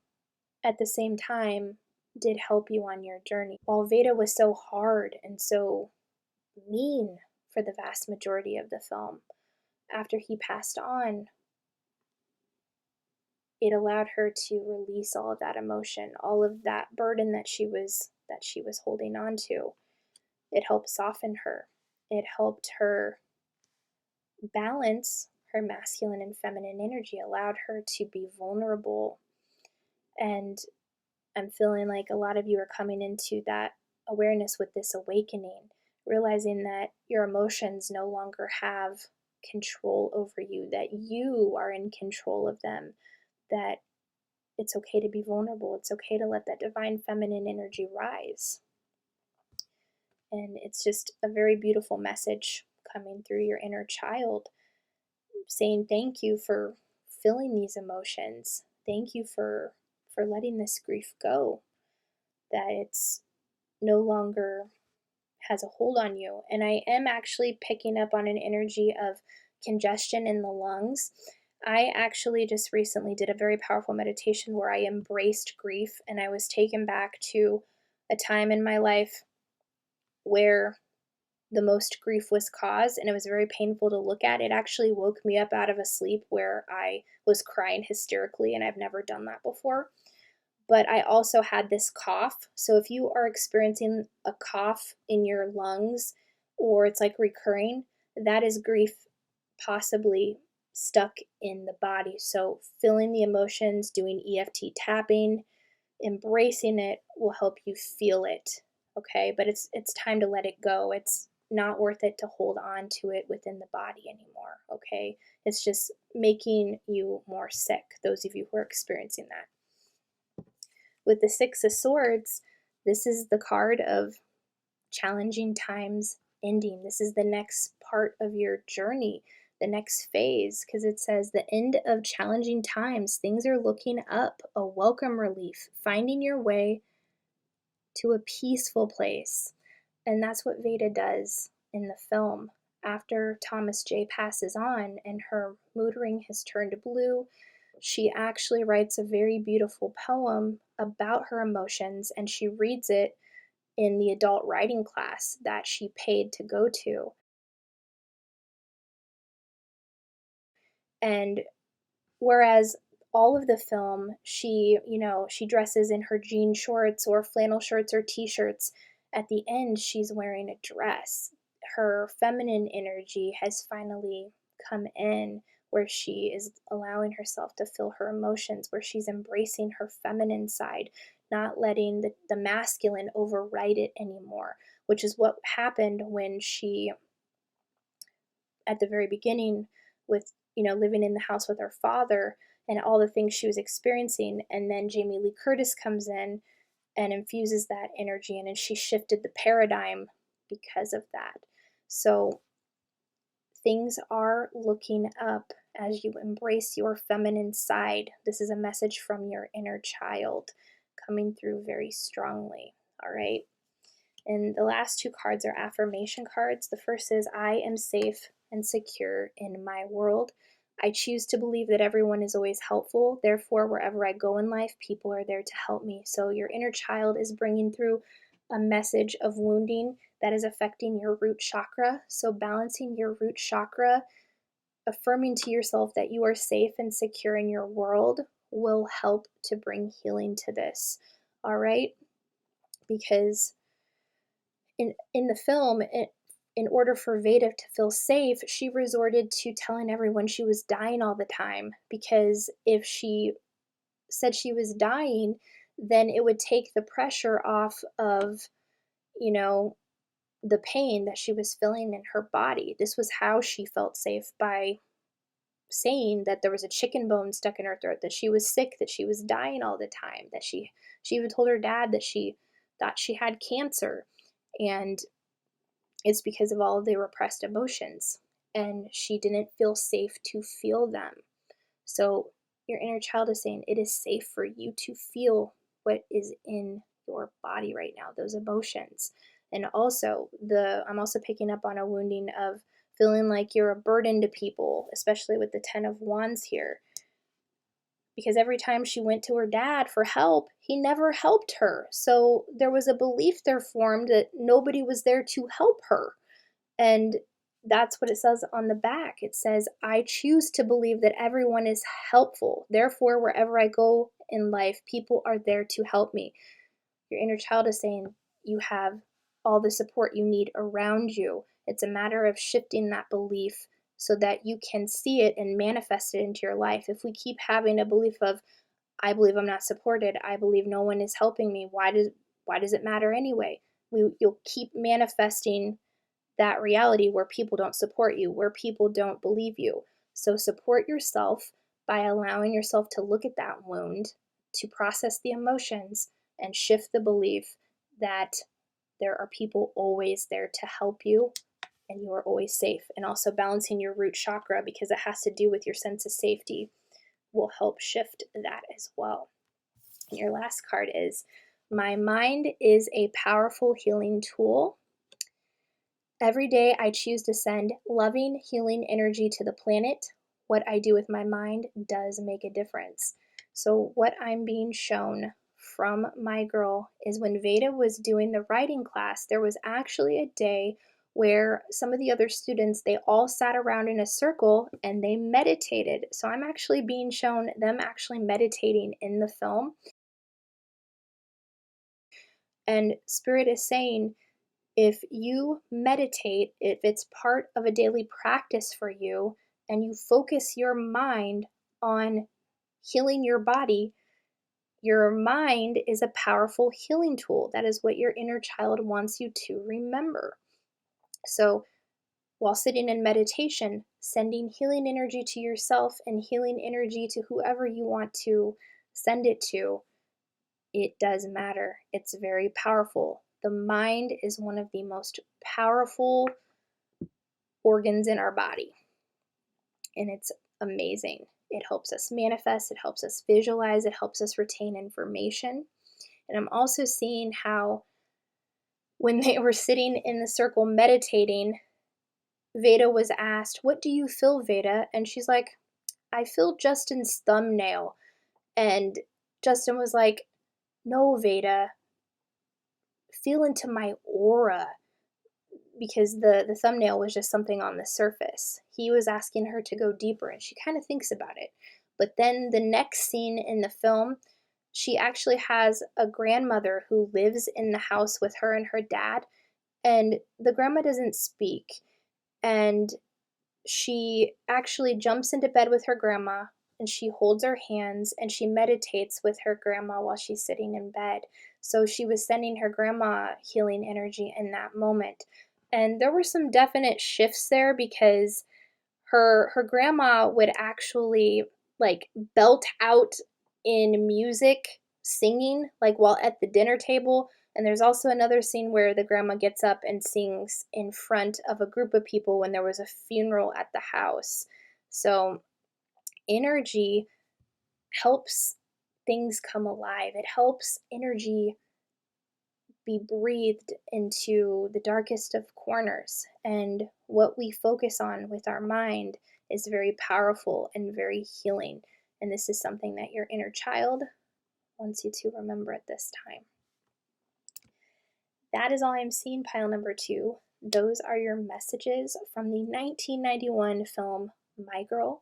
at the same time did help you on your journey. While Veda was so hard and so mean for the vast majority of the film, after he passed on, it allowed her to release all of that emotion, all of that burden that she was holding on to. It helped soften her. It helped her balance her masculine and feminine energy, allowed her to be vulnerable. And I'm feeling like a lot of you are coming into that awareness with this awakening, realizing that your emotions no longer have control over you, that you are in control of them, that it's okay to be vulnerable. It's okay to let that divine feminine energy rise. And it's just a very beautiful message coming through your inner child, saying thank you for feeling these emotions. Thank you for letting this grief go, that it's no longer has a hold on you. And I am actually picking up on an energy of congestion in the lungs. I actually just recently did a very powerful meditation where I embraced grief, and I was taken back to a time in my life where the most grief was caused, and it was very painful to look at. It actually woke me up out of a sleep where I was crying hysterically, and I've never done that before. But I also had this cough. So if you are experiencing a cough in your lungs or it's like recurring, that is grief possibly stuck in the body. So feeling the emotions, doing EFT tapping, embracing it will help you feel it. Okay? But it's time to let it go. It's not worth it to hold on to it within the body anymore. Okay? It's just making you more sick, those of you who are experiencing that. With the Six of Swords, this is the card of challenging times ending. This is the next part of your journey, the next phase, because it says the end of challenging times. Things are looking up, a welcome relief, finding your way to a peaceful place. And that's what Veda does in the film. After Thomas J passes on and her mood ring has turned blue, she actually writes a very beautiful poem about her emotions, and she reads it in the adult writing class that she paid to go to. And whereas all of the film, she dresses in her jean shorts or flannel shirts or t-shirts, at the end she's wearing a dress. Her feminine energy has finally come in, where she is allowing herself to feel her emotions, where she's embracing her feminine side, not letting the masculine override it anymore, which is what happened when she, at the very beginning, with living in the house with her father and all the things she was experiencing. And then Jamie Lee Curtis comes in and infuses that energy in, and she shifted the paradigm because of that. So things are looking up as you embrace your feminine side. This is a message from your inner child coming through very strongly. All right. And the last two cards are affirmation cards. The first is, I am safe and secure in my world. I choose to believe that everyone is always helpful. Therefore, wherever I go in life, people are there to help me. So your inner child is bringing through a message of wounding that is affecting your root chakra. So balancing your root chakra, affirming to yourself that you are safe and secure in your world, will help to bring healing to this. All right? Because in the film, in order for Veda to feel safe, she resorted to telling everyone she was dying all the time, because if she said she was dying, then it would take the pressure off of, the pain that she was feeling in her body. This was how she felt safe, by saying that there was a chicken bone stuck in her throat, that she was sick, that she was dying all the time, that she even told her dad that she thought she had cancer. And it's because of all of the repressed emotions, and she didn't feel safe to feel them. So your inner child is saying it is safe for you to feel what is in your body right now, those emotions. And also, I'm also picking up on a wounding of feeling like you're a burden to people, especially with the 10 of Wands here. Because every time she went to her dad for help, he never helped her. So there was a belief there formed that nobody was there to help her. And that's what it says on the back. It says, I choose to believe that everyone is helpful. Therefore, wherever I go in life, people are there to help me. Your inner child is saying you have all the support you need around you. It's a matter of shifting that belief so that you can see it and manifest it into your life. If we keep having a belief of, I believe I'm not supported, I believe no one is helping me, why does it matter anyway? You'll keep manifesting that reality where people don't support you, where people don't believe you. So support yourself by allowing yourself to look at that wound, to process the emotions, and shift the belief that there are people always there to help you and you are always safe. And also balancing your root chakra, because it has to do with your sense of safety, will help shift that as well. And your last card is, my mind is a powerful healing tool. Every day I choose to send loving, healing energy to the planet. What I do with my mind does make a difference. So, what I'm being shown from my girl is when Veda was doing the writing class, there was actually a day where some of the other students, they all sat around in a circle and they meditated. So I'm actually being shown them actually meditating in the film. And Spirit is saying, if you meditate, if it's part of a daily practice for you, and you focus your mind on healing your body, your mind is a powerful healing tool. That is what your inner child wants you to remember. So, while sitting in meditation, sending healing energy to yourself and healing energy to whoever you want to send it to, it does matter. It's very powerful. The mind is one of the most powerful organs in our body, and it's amazing. It helps us manifest, it helps us visualize, it helps us retain information. And I'm also seeing how when they were sitting in the circle meditating, Veda was asked, "What do you feel, Veda?" And she's like, "I feel Justin's thumbnail." And Justin was like, "No, Veda, feel into my aura." Because the thumbnail was just something on the surface. He was asking her to go deeper, and she kind of thinks about it. But then the next scene in the film, she actually has a grandmother who lives in the house with her and her dad, and the grandma doesn't speak. And she actually jumps into bed with her grandma and she holds her hands and she meditates with her grandma while she's sitting in bed. So she was sending her grandma healing energy in that moment. And there were some definite shifts there because her grandma would actually like belt out in music singing like while at the dinner table. And there's also another scene where the grandma gets up and sings in front of a group of people when there was a funeral at the house. So energy helps things come alive. It helps energy be breathed into the darkest of corners. And what we focus on with our mind is very powerful and very healing. And this is something that your inner child wants you to remember at this time. That is all I'm seeing, pile number 2. Those are your messages from the 1991 film My Girl.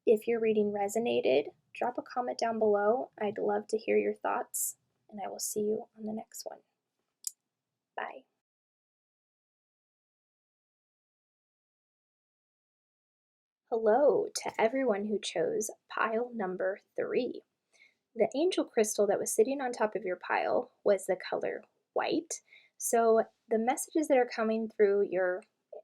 If your reading resonated, drop a comment down below. I'd love to hear your thoughts, and I will see you on the next one. Bye. Hello to everyone who chose pile number 3. The angel crystal that was sitting on top of your pile was the color white. So the messages that are coming through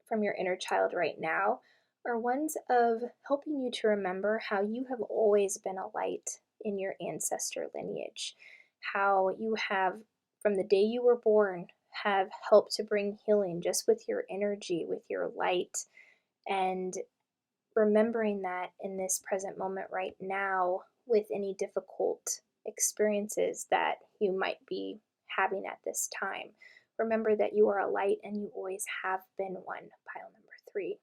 from your inner child right now are ones of helping you to remember how you have always been a light in your ancestor lineage, how you have, from the day you were born, have helped to bring healing just with your energy, with your light, and remembering that in this present moment right now with any difficult experiences that you might be having at this time. Remember that you are a light and you always have been one, pile number 3.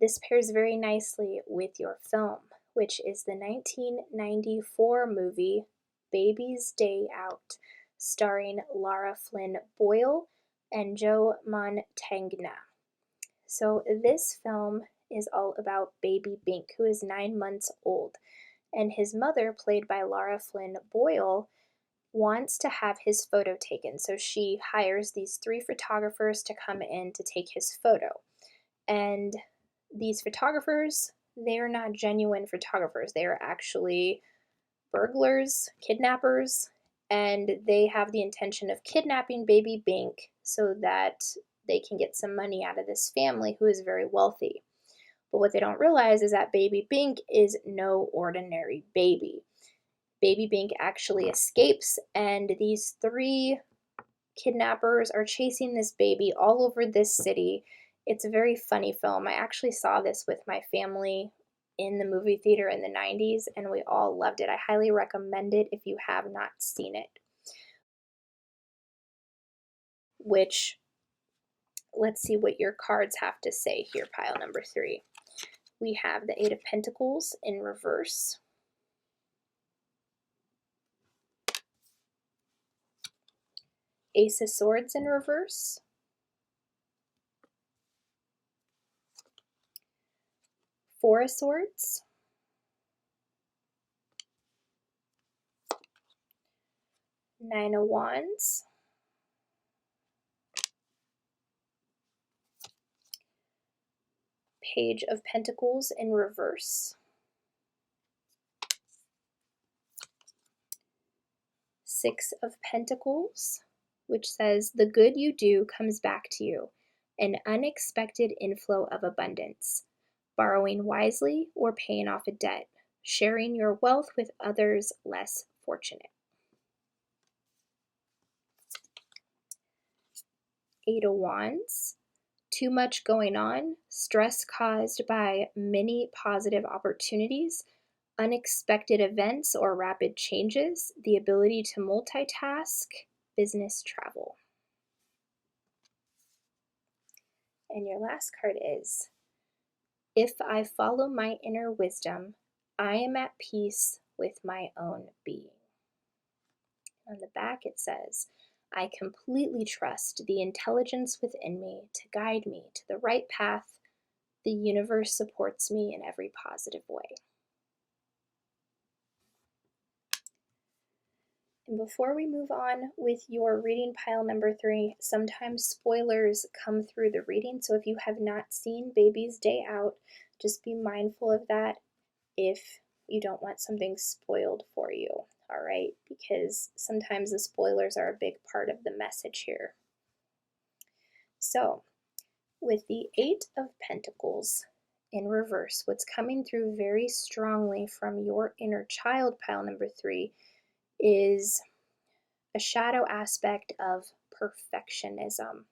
This pairs very nicely with your film, which is the 1994 movie Baby's Day Out, starring Lara Flynn Boyle and Joe Mantegna. So this film is all about baby Bink, who is 9 months old, and his mother, played by Lara Flynn Boyle, wants to have his photo taken. So she hires these 3 photographers to come in to take his photo. And these photographers, they are not genuine photographers. They are actually burglars, kidnappers, and they have the intention of kidnapping baby Bink so that they can get some money out of this family who is very wealthy. But what they don't realize is that baby Bink is no ordinary baby. Baby Bink actually escapes, and these 3 kidnappers are chasing this baby all over this city. It's a very funny film. I actually saw this with my family in the movie theater in the 90s, and we all loved it. I highly recommend it if you have not seen it. Which let's see what your cards have to say here, pile number 3. We have the 8 of Pentacles in reverse, Ace of Swords in reverse, Four of Swords, Nine of Wands, Page of Pentacles in reverse, Six of Pentacles, which says, the good you do comes back to you, an unexpected inflow of abundance, borrowing wisely or paying off a debt, sharing your wealth with others less fortunate. Eight of Wands, too much going on, stress caused by many positive opportunities, unexpected events or rapid changes, the ability to multitask, business travel. And your last card is, if I follow my inner wisdom, I am at peace with my own being. On the back it says, I completely trust the intelligence within me to guide me to the right path. The universe supports me in every positive way. And before we move on with your reading pile number 3, sometimes spoilers come through the reading. So if you have not seen Baby's Day Out, just be mindful of that if you don't want something spoiled for you, all right? Because sometimes the spoilers are a big part of the message here. So with the Eight of Pentacles in reverse, what's coming through very strongly from your inner child pile number 3 is a shadow aspect of perfectionism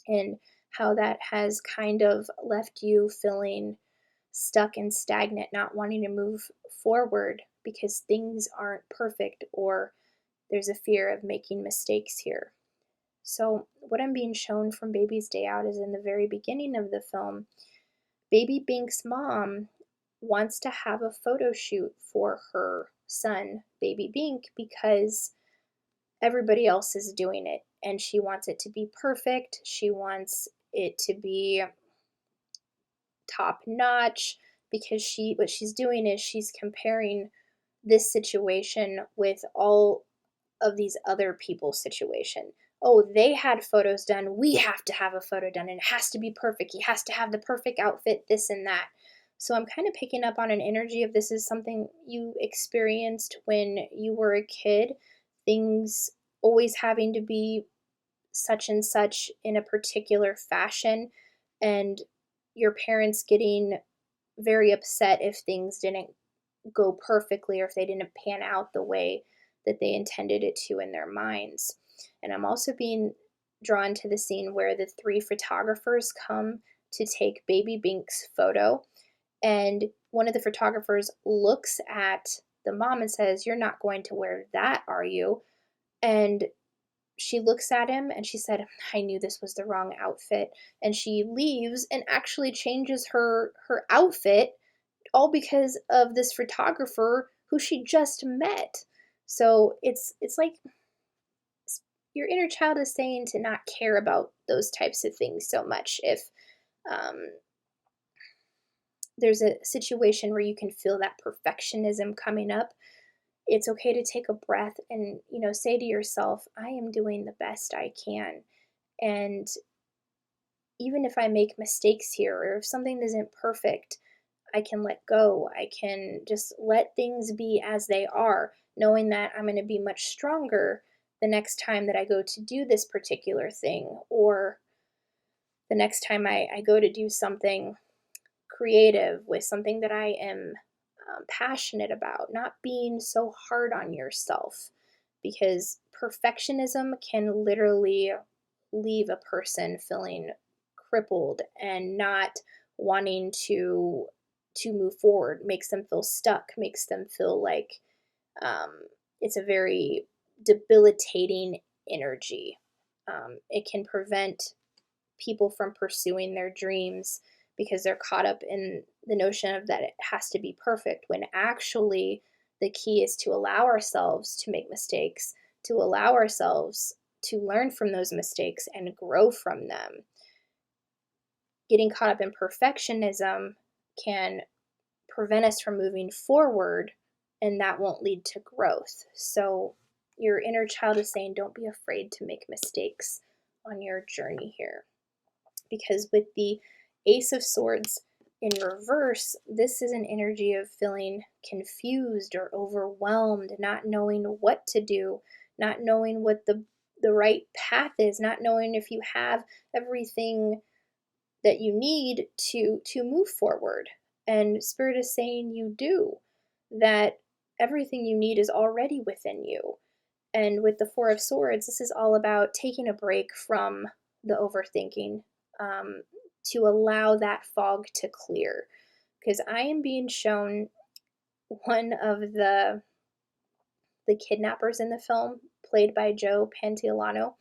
and how that has kind of left you feeling stuck and stagnant, not wanting to move forward because things aren't perfect or there's a fear of making mistakes here. So what I'm being shown from Baby's Day Out is in the very beginning of the film, Baby Bink's mom wants to have a photo shoot for her son, Baby Bink, because everybody else is doing it and she wants it to be perfect. She wants it to be top notch because what she's doing is she's comparing this situation with all of these other people's situation. Oh, they had photos done. We have to have a photo done and it has to be perfect. He has to have the perfect outfit, this and that. So I'm kind of picking up on an energy of this is something you experienced when you were a kid. Things always having to be such and such in a particular fashion and your parents getting very upset if things didn't go perfectly or if they didn't pan out the way that they intended it to in their minds. And I'm also being drawn to the scene where the 3 photographers come to take Baby Bink's photo, and one of the photographers looks at the mom and says, "You're not going to wear that, are you?" And she looks at him and she said, "I knew this was the wrong outfit." And she leaves and actually changes her outfit, all because of this photographer who she just met. So it's like your inner child is saying to not care about those types of things so much. If there's a situation where you can feel that perfectionism coming up, it's okay to take a breath and, say to yourself, I am doing the best I can. And even if I make mistakes here or if something isn't perfect, I can let go. I can just let things be as they are, knowing that I'm going to be much stronger the next time that I go to do this particular thing, or the next time I go to do something creative with something that I am passionate about. Not being so hard on yourself, because perfectionism can literally leave a person feeling crippled and not wanting to move forward, makes them feel stuck, makes them feel like it's a very debilitating energy. It can prevent people from pursuing their dreams because they're caught up in the notion of that it has to be perfect, when actually the key is to allow ourselves to make mistakes, to allow ourselves to learn from those mistakes and grow from them. Getting caught up in perfectionism can prevent us from moving forward, and that won't lead to growth. So your inner child is saying, don't be afraid to make mistakes on your journey here. Because with the Ace of Swords in reverse, this is an energy of feeling confused or overwhelmed, not knowing what to do, not knowing what the right path is, not knowing if you have everything that you need to move forward. And Spirit is saying you do, that everything you need is already within you. And with the Four of Swords, this is all about taking a break from the overthinking, to allow that fog to clear. Because I am being shown one of the kidnappers in the film, played by Joe Pantoliano.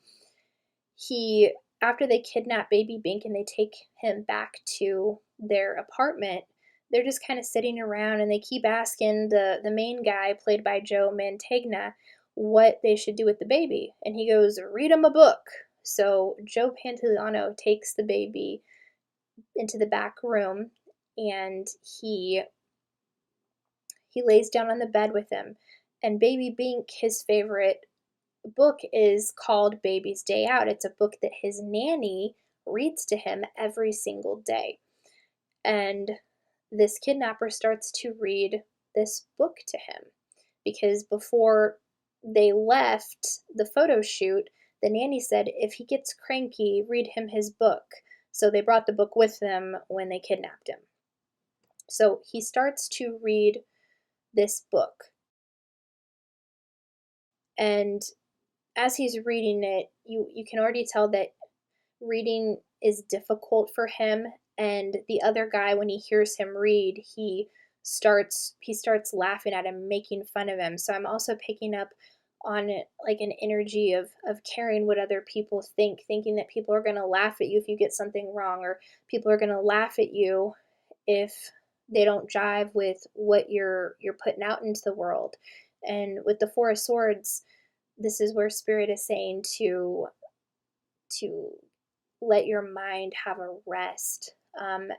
He, after they kidnap baby Bink and they take him back to their apartment, they're just kind of sitting around and they keep asking the main guy, played by Joe Mantegna, what they should do with the baby. And he goes, read him a book. So Joe Pantoliano takes the baby into the back room and he lays down on the bed with him. And baby Bink, his favorite book is called Baby's Day Out. It's a book that his nanny reads to him every single day. And this kidnapper starts to read this book to him because before they left the photo shoot, the nanny said, if he gets cranky, read him his book. So they brought the book with them when they kidnapped him. So he starts to read this book. And as he's reading it, you can already tell that reading is difficult for him. And the other guy, when he hears him read, he starts laughing at him, making fun of him. So I'm also picking up on it, like an energy of caring what other people think, thinking that people are going to laugh at you if you get something wrong, or people are going to laugh at you if they don't jive with what you're putting out into the world. And with the Four of Swords, this is where Spirit is saying to let your mind have a rest,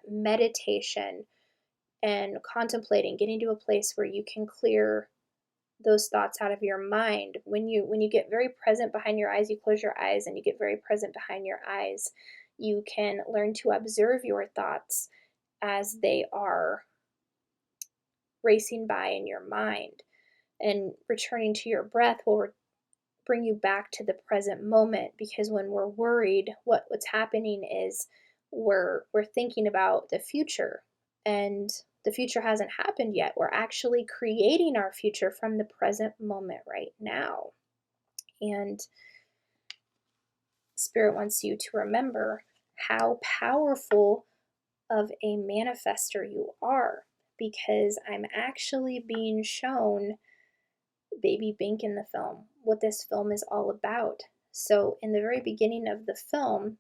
meditation, and contemplating, getting to a place where you can clear those thoughts out of your mind. When you get very present behind your eyes, you close your eyes and you get very present behind your eyes, you can learn to observe your thoughts as they are racing by in your mind. And returning to your breath will bring you back to the present moment, because when we're worried, what's happening is we're thinking about the future, and the future hasn't happened yet. We're actually creating our future from the present moment right now. And Spirit wants you to remember how powerful of a manifester you are, because I'm actually being shown baby Bink in the film, what this film is all about. So in the very beginning of the film,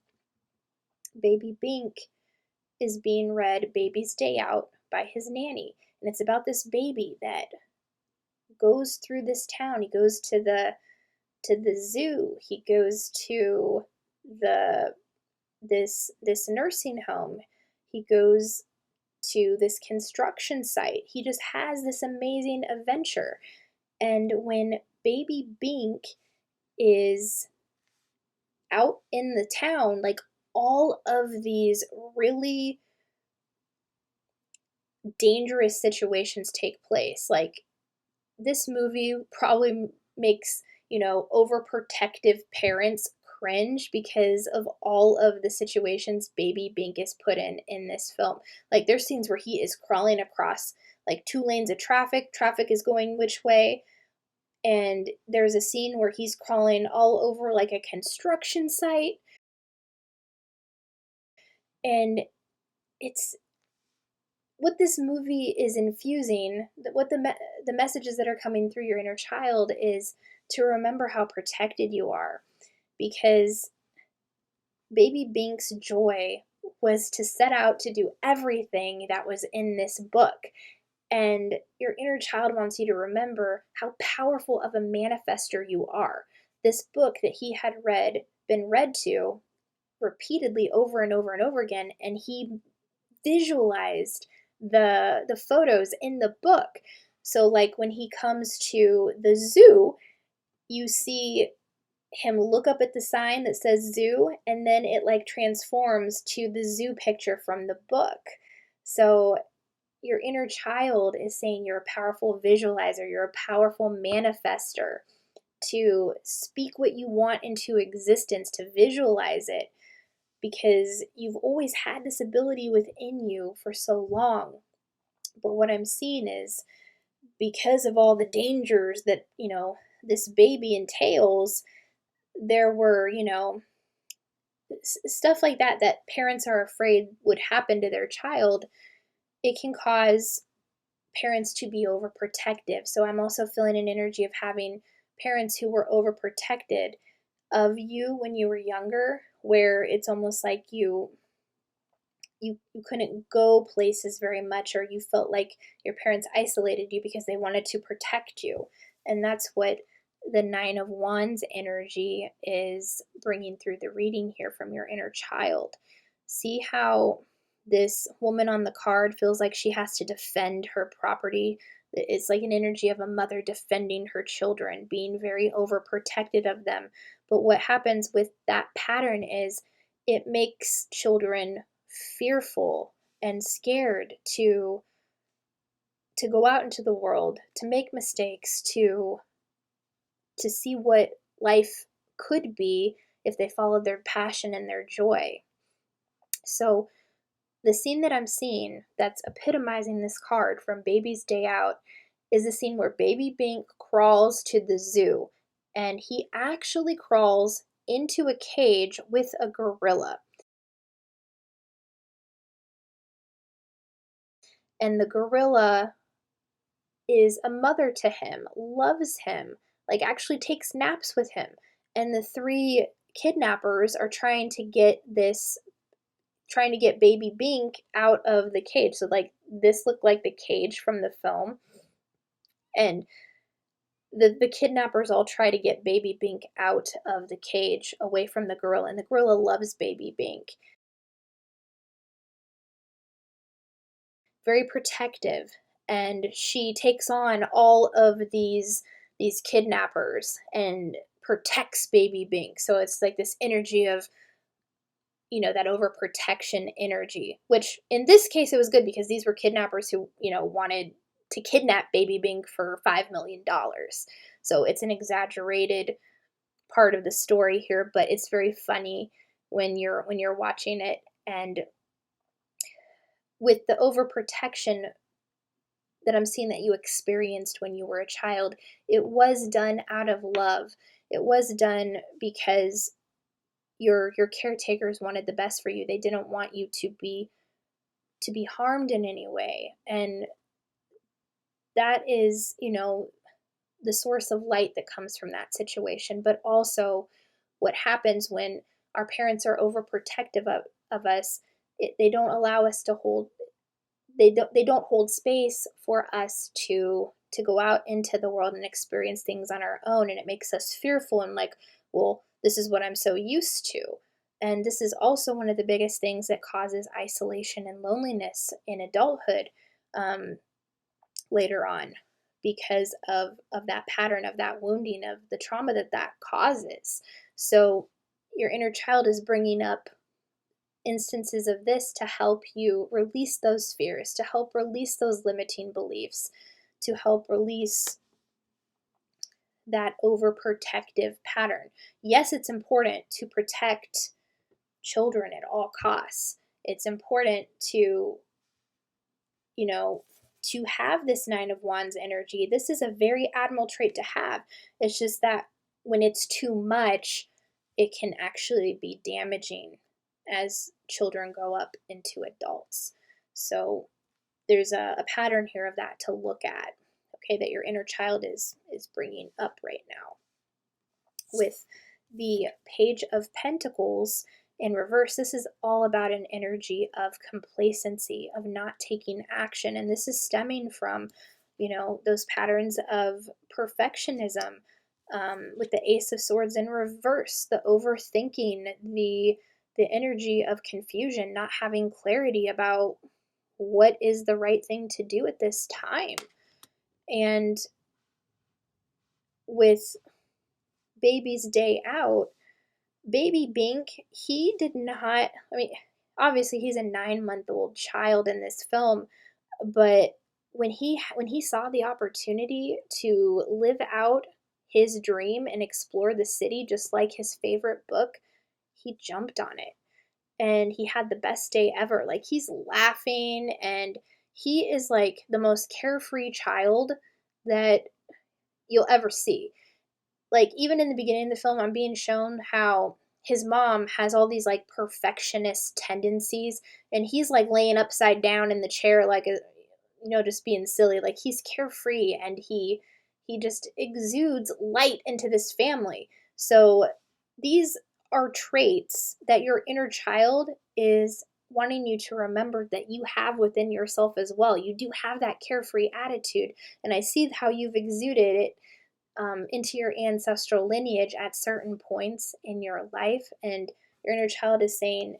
baby Bink is being read Baby's Day Out by his nanny. And it's about this baby that goes through this town. He goes to the zoo. He goes to this nursing home. He goes to this construction site. He just has this amazing adventure. And when baby Bink is out in the town, like, all of these really dangerous situations take place. Like, this movie probably makes, overprotective parents cringe because of all of the situations baby Bink is put in this film. Like, there's scenes where he is crawling across like 2 lanes of traffic. Traffic is going which way. And there's a scene where he's crawling all over like a construction site. And it's what this movie is infusing, what the messages that are coming through your inner child is to remember how protected you are. Because Baby Bink's joy was to set out to do everything that was in this book. And your inner child wants you to remember how powerful of a manifester you are. This book that he had been read to repeatedly over and over and over again, and he visualized the photos in the book. So like when he comes to the zoo, you see him look up at the sign that says zoo, and then it like transforms to the zoo picture from the book. So your inner child is saying you're a powerful visualizer, you're a powerful manifester, to speak what you want into existence, to visualize it, because you've always had this ability within you for so long. But what I'm seeing is, because of all the dangers that, this baby entails, there were, stuff like that parents are afraid would happen to their child. It can cause parents to be overprotective. So I'm also feeling an energy of having parents who were overprotected of you when you were younger, where it's almost like you couldn't go places very much, or you felt like your parents isolated you because they wanted to protect you. And that's what the Nine of Wands energy is bringing through the reading here from your inner child. See how this woman on the card feels like she has to defend her property. It's like an energy of a mother defending her children, being very overprotected of them. But what happens with that pattern is it makes children fearful and scared to go out into the world, to make mistakes, to see what life could be if they followed their passion and their joy. So the scene that I'm seeing that's epitomizing this card from Baby's Day Out is the scene where Baby Bink crawls to the zoo, and he actually crawls into a cage with a gorilla. And the gorilla is a mother to him, loves him, like actually takes naps with him. And the three kidnappers are trying to get Baby Bink out of the cage. So like this looked like the cage from the film. And the kidnappers all try to get Baby Bink out of the cage, away from the gorilla. And the gorilla loves Baby Bink. Very protective, and she takes on all of these kidnappers and protects Baby Bink. So it's like this energy of, that overprotection energy, which in this case it was good because these were kidnappers who, wanted to kidnap Baby Bink for $5 million. So it's an exaggerated part of the story here, but it's very funny when you're watching it. And with the overprotection that I'm seeing that you experienced when you were a child, it was done out of love. It was done because your caretakers wanted the best for you. They didn't want you to be harmed in any way. And that is, the source of light that comes from that situation. But also what happens when our parents are overprotective of us, they don't allow us to hold they don't hold space for us to go out into the world and experience things on our own, and it makes us fearful and like, well, this is what I'm so used to. And this is also one of the biggest things that causes isolation and loneliness in adulthood, later on, because of that pattern, of that wounding, of the trauma that causes. So your inner child is bringing up instances of this to help you release those fears, to help release those limiting beliefs, to help release that overprotective pattern. Yes, it's important to protect children at all costs. It's important to, to have this Nine of Wands energy. This is a very admirable trait to have. It's just that when it's too much, it can actually be damaging as children grow up into adults. So there's a pattern here of that to look at, okay, that your inner child is bringing up right now. With the Page of Pentacles In reverse, this is all about an energy of complacency, of not taking action. And this is stemming from, those patterns of perfectionism, with the Ace of Swords in reverse, the overthinking, the energy of confusion, not having clarity about what is the right thing to do at this time. And with Baby's Day Out, Baby Bink, he did not, obviously he's a 9-month-old child in this film, but when he saw the opportunity to live out his dream and explore the city just like his favorite book, he jumped on it. And he had the best day ever. Like, he's laughing, and he is like the most carefree child that you'll ever see. Like, even in the beginning of the film, I'm being shown how his mom has all these like perfectionist tendencies, and he's like laying upside down in the chair, like just being silly. Like, he's carefree, and he just exudes light into this family. So these are traits that your inner child is wanting you to remember that you have within yourself as well. You do have that carefree attitude, and I see how you've exuded it into your ancestral lineage at certain points in your life, and your inner child is saying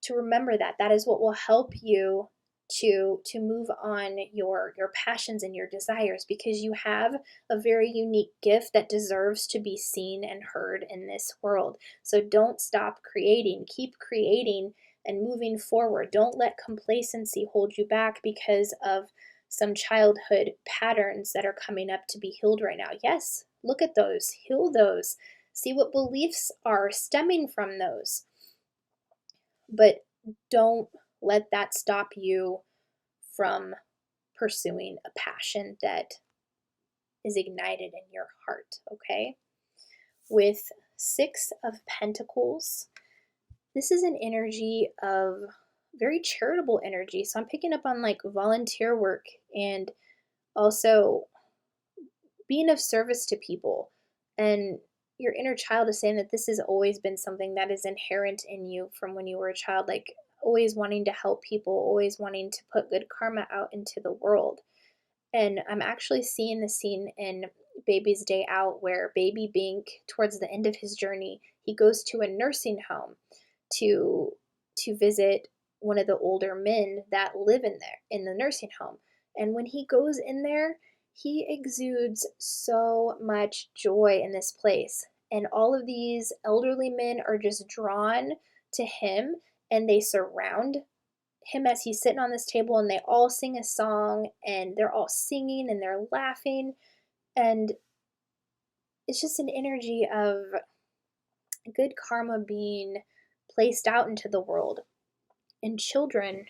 to remember that that is what will help you to move on your passions and your desires, because you have a very unique gift that deserves to be seen and heard in this world. So don't stop creating, keep creating and moving forward. Don't let complacency hold you back because of some childhood patterns that are coming up to be healed right now. Yes, look at those, heal those, see what beliefs are stemming from those. But don't let that stop you from pursuing a passion that is ignited in your heart, okay? With Six of Pentacles, this is an energy of very charitable energy. So I'm picking up on like volunteer work and also being of service to people. And your inner child is saying that this has always been something that is inherent in you from when you were a child, like always wanting to help people, always wanting to put good karma out into the world. And I'm actually seeing the scene in Baby's Day Out where Baby Bink, towards the end of his journey, he goes to a nursing home to visit one of the older men that live in there in the nursing home. And when he goes in there, he exudes so much joy in this place. And all of these elderly men are just drawn to him, and they surround him as he's sitting on this table, and they all sing a song, and they're all singing and they're laughing. And it's just an energy of good karma being placed out into the world. And children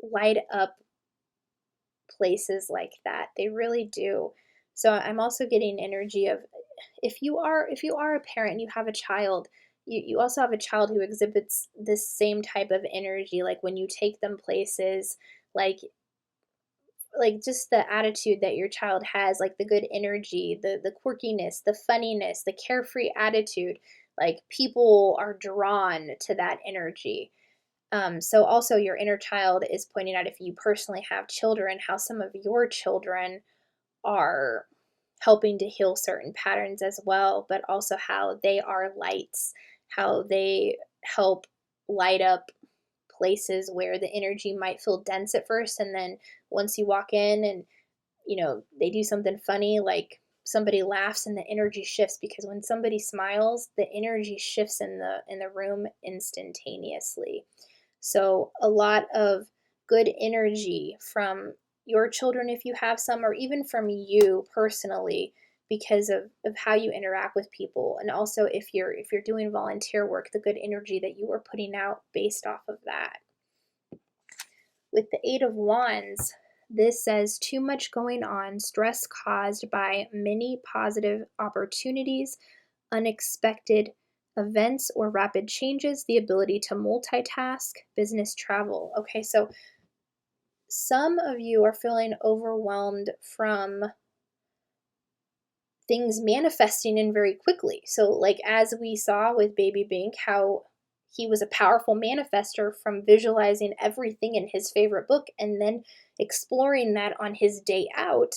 light up places like that. They really do. So I'm also getting energy of, if you are a parent and you have a child, you also have a child who exhibits this same type of energy. Like, when you take them places, like just the attitude that your child has, like the good energy, the quirkiness, the funniness, the carefree attitude, like people are drawn to that energy. So also your inner child is pointing out, if you personally have children, how some of your children are helping to heal certain patterns as well, but also how they are lights, how they help light up places where the energy might feel dense at first, and then once you walk in and they do something funny, like somebody laughs, and the energy shifts, because when somebody smiles, the energy shifts in the room instantaneously. So a lot of good energy from your children, if you have some, or even from you personally, because of how you interact with people. And also if you're doing volunteer work, the good energy that you are putting out based off of that. With the Eight of Wands, this says too much going on, stress caused by many positive opportunities, unexpected events or rapid changes, the ability to multitask, business travel. Okay, so some of you are feeling overwhelmed from things manifesting in very quickly. So like as we saw with baby Bink, how he was a powerful manifester from visualizing everything in his favorite book and then exploring that on his day out,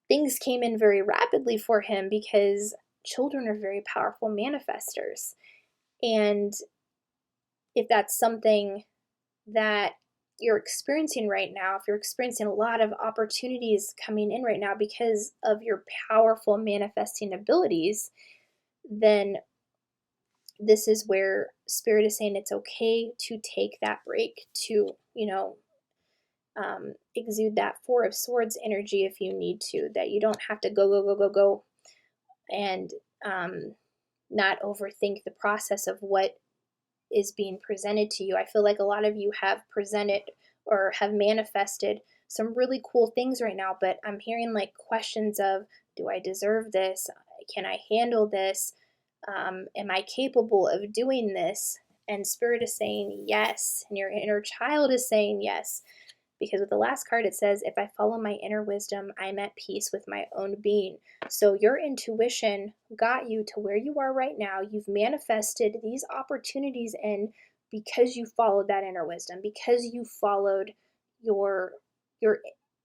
things came in very rapidly for him because children are very powerful manifestors. And if that's something that you're experiencing right now, if you're experiencing a lot of opportunities coming in right now because of your powerful manifesting abilities, then this is where Spirit is saying it's okay to take that break, to, exude that Four of Swords energy if you need to, that you don't have to go, and not overthink the process of what is being presented to you. I feel like a lot of you have presented or have manifested some really cool things right now, but I'm hearing like questions of, do I deserve this? Can I handle this? Am I capable of doing this? And Spirit is saying yes, and your inner child is saying yes. Because with the last card, it says, if I follow my inner wisdom, I'm at peace with my own being. So your intuition got you to where you are right now. You've manifested these opportunities in because you followed that inner wisdom, because you followed your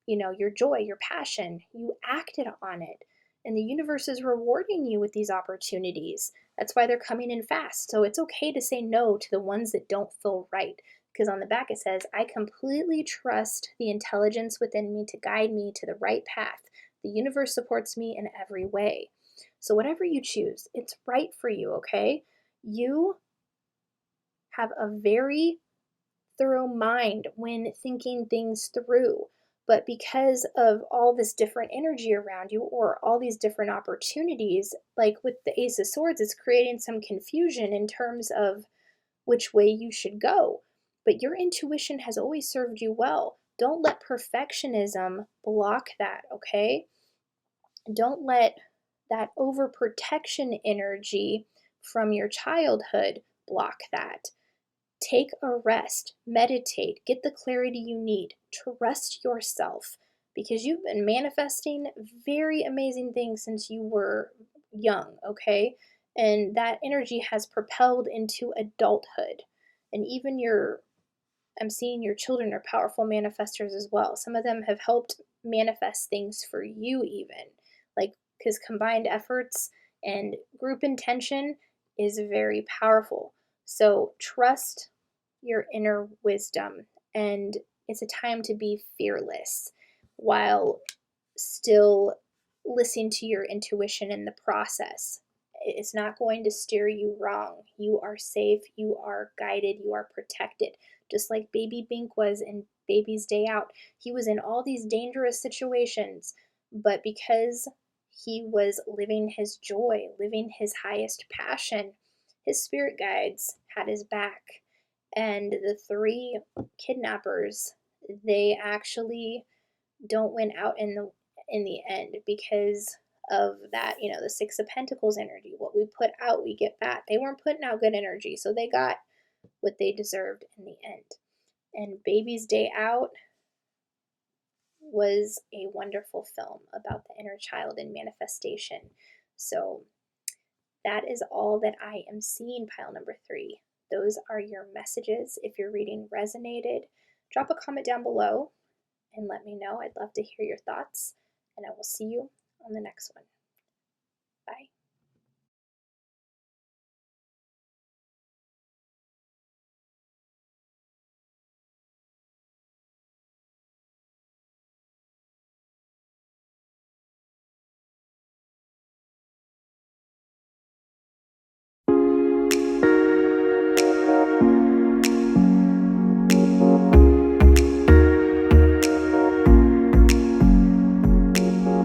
your joy, your passion. You acted on it. And the universe is rewarding you with these opportunities. That's why they're coming in fast. So it's okay to say no to the ones that don't feel right. Because on the back it says, I completely trust the intelligence within me to guide me to the right path. The universe supports me in every way. So whatever you choose, it's right for you, okay? You have a very thorough mind when thinking things through. But because of all this different energy around you or all these different opportunities, like with the Ace of Swords, it's creating some confusion in terms of which way you should go. But your intuition has always served you well. Don't let perfectionism block that, okay? Don't let that overprotection energy from your childhood block that. Take a rest, meditate, get the clarity you need, trust yourself because you've been manifesting very amazing things since you were young, okay? And that energy has propelled into adulthood. And even I'm seeing your children are powerful manifestors as well. Some of them have helped manifest things for you, even. Like, because combined efforts and group intention is very powerful. So trust your inner wisdom, and it's a time to be fearless while still listening to your intuition in the process. It's not going to steer you wrong. You are safe, you are guided, you are protected. Just like baby Bink was in Baby's Day Out. He was in all these dangerous situations, but because he was living his joy, living his highest passion, his spirit guides had his back. And the three kidnappers, they actually don't win out in the end because of that, the Six of Pentacles energy. What we put out, we get back. They weren't putting out good energy, so they got what they deserved in the end. And Baby's Day Out was a wonderful film about the inner child and manifestation. So that is all that I am seeing, pile number 3. Those are your messages. If your reading resonated, drop a comment down below and let me know. I'd love to hear your thoughts, and I will see you on the next one. Bye.